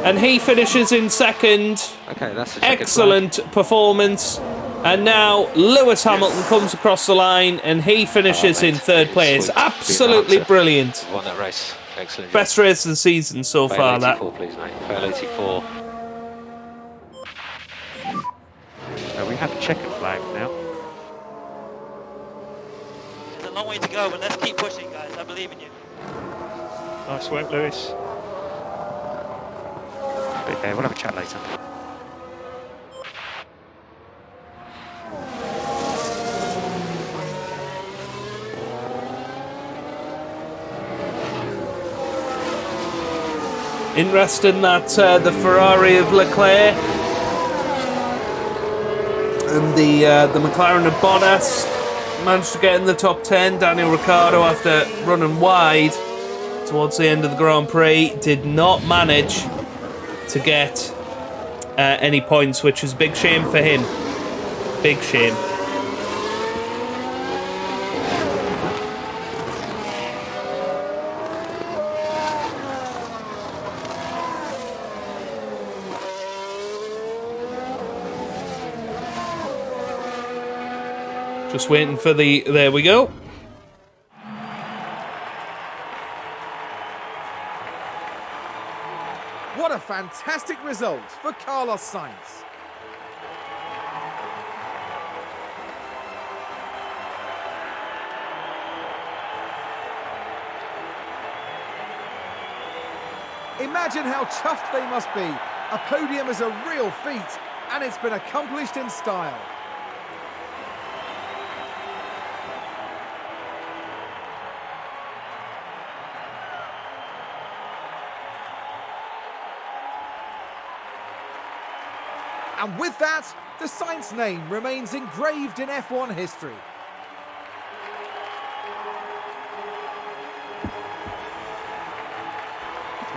and he finishes in second. Okay, that's a excellent performance. And now Lewis Hamilton comes across the line, and he finishes in third place. Absolutely brilliant. Won that race. Excellent. Best race of the season so far. That. Please, mate. Fail 84. We have a checkered flag now. There's a long way to go, but let's keep pushing, guys. I believe in you. Nice work, Lewis. But yeah, we'll have a chat later. Interesting that the Ferrari of Leclerc and the McLaren of Bottas managed to get in the top 10. Daniel Ricciardo, after running wide towards the end of the Grand Prix, did not manage to get any points, which is a big shame for him. Big shame. Just waiting for the... There we go. What a fantastic result for Carlos Sainz. Imagine how chuffed they must be. A podium is a real feat, and it's been accomplished in style. And with that, the Sainz name remains engraved in F1 history.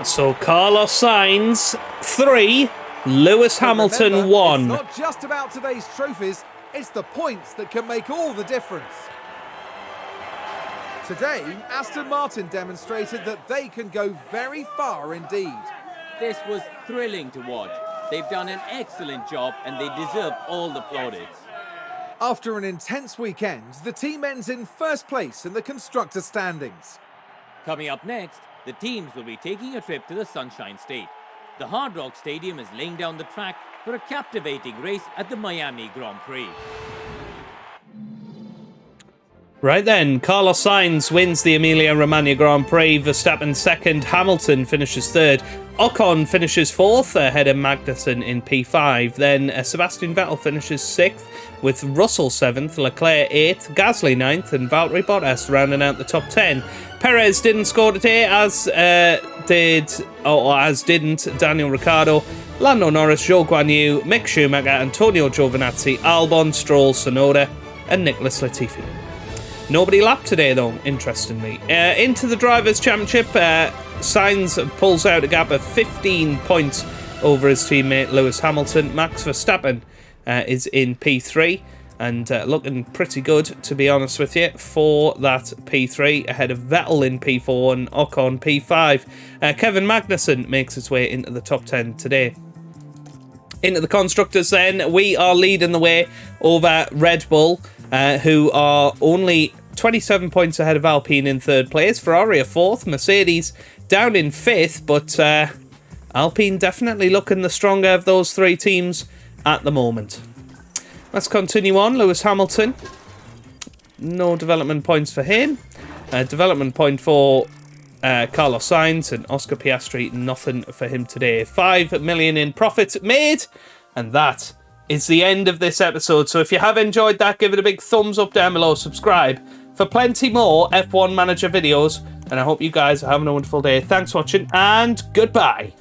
So Carlos Sainz 3, Lewis Hamilton Remember, 1. It's not just about today's trophies, it's the points that can make all the difference. Today, Aston Martin demonstrated that they can go very far indeed. This was thrilling to watch. They've done an excellent job and they deserve all the plaudits. After an intense weekend, the team ends in first place in the constructor standings. Coming up next, the teams will be taking a trip to the Sunshine State. The Hard Rock Stadium is laying down the track for a captivating race at the Miami Grand Prix. Right then, Carlos Sainz wins the Emilia-Romagna Grand Prix, Verstappen second, Hamilton finishes third, Ocon finishes fourth ahead of Magnussen in P5, then Sebastian Vettel finishes sixth with Russell seventh, Leclerc eighth, Gasly ninth and Valtteri Bottas rounding out the top 10. Perez didn't score today, as didn't Daniel Ricciardo, Lando Norris, Zhou Guanyu, Mick Schumacher, Antonio Giovinazzi, Albon, Stroll, Tsunoda and Nicholas Latifi. Nobody lapped today, though, interestingly. Into the Drivers' Championship, Sainz pulls out a gap of 15 points over his teammate Lewis Hamilton. Max Verstappen is in P3 and looking pretty good, to be honest with you, for that P3, ahead of Vettel in P4 and Ocon P5. Kevin Magnussen makes his way into the top 10 today. Into the Constructors, then, we are leading the way over Red Bull, who are only 27 points ahead of Alpine in third place. Ferrari are fourth, Mercedes down in fifth, but Alpine definitely looking the stronger of those three teams at the moment. Let's continue on. Lewis Hamilton, no development points for him. Development point for Carlos Sainz and Oscar Piastri, nothing for him today. 5 million in profit made, and that is the end of this episode. So if you have enjoyed that, give it a big thumbs up down below, subscribe for plenty more F1 Manager videos, and I hope you guys are having a wonderful day. Thanks for watching, and goodbye.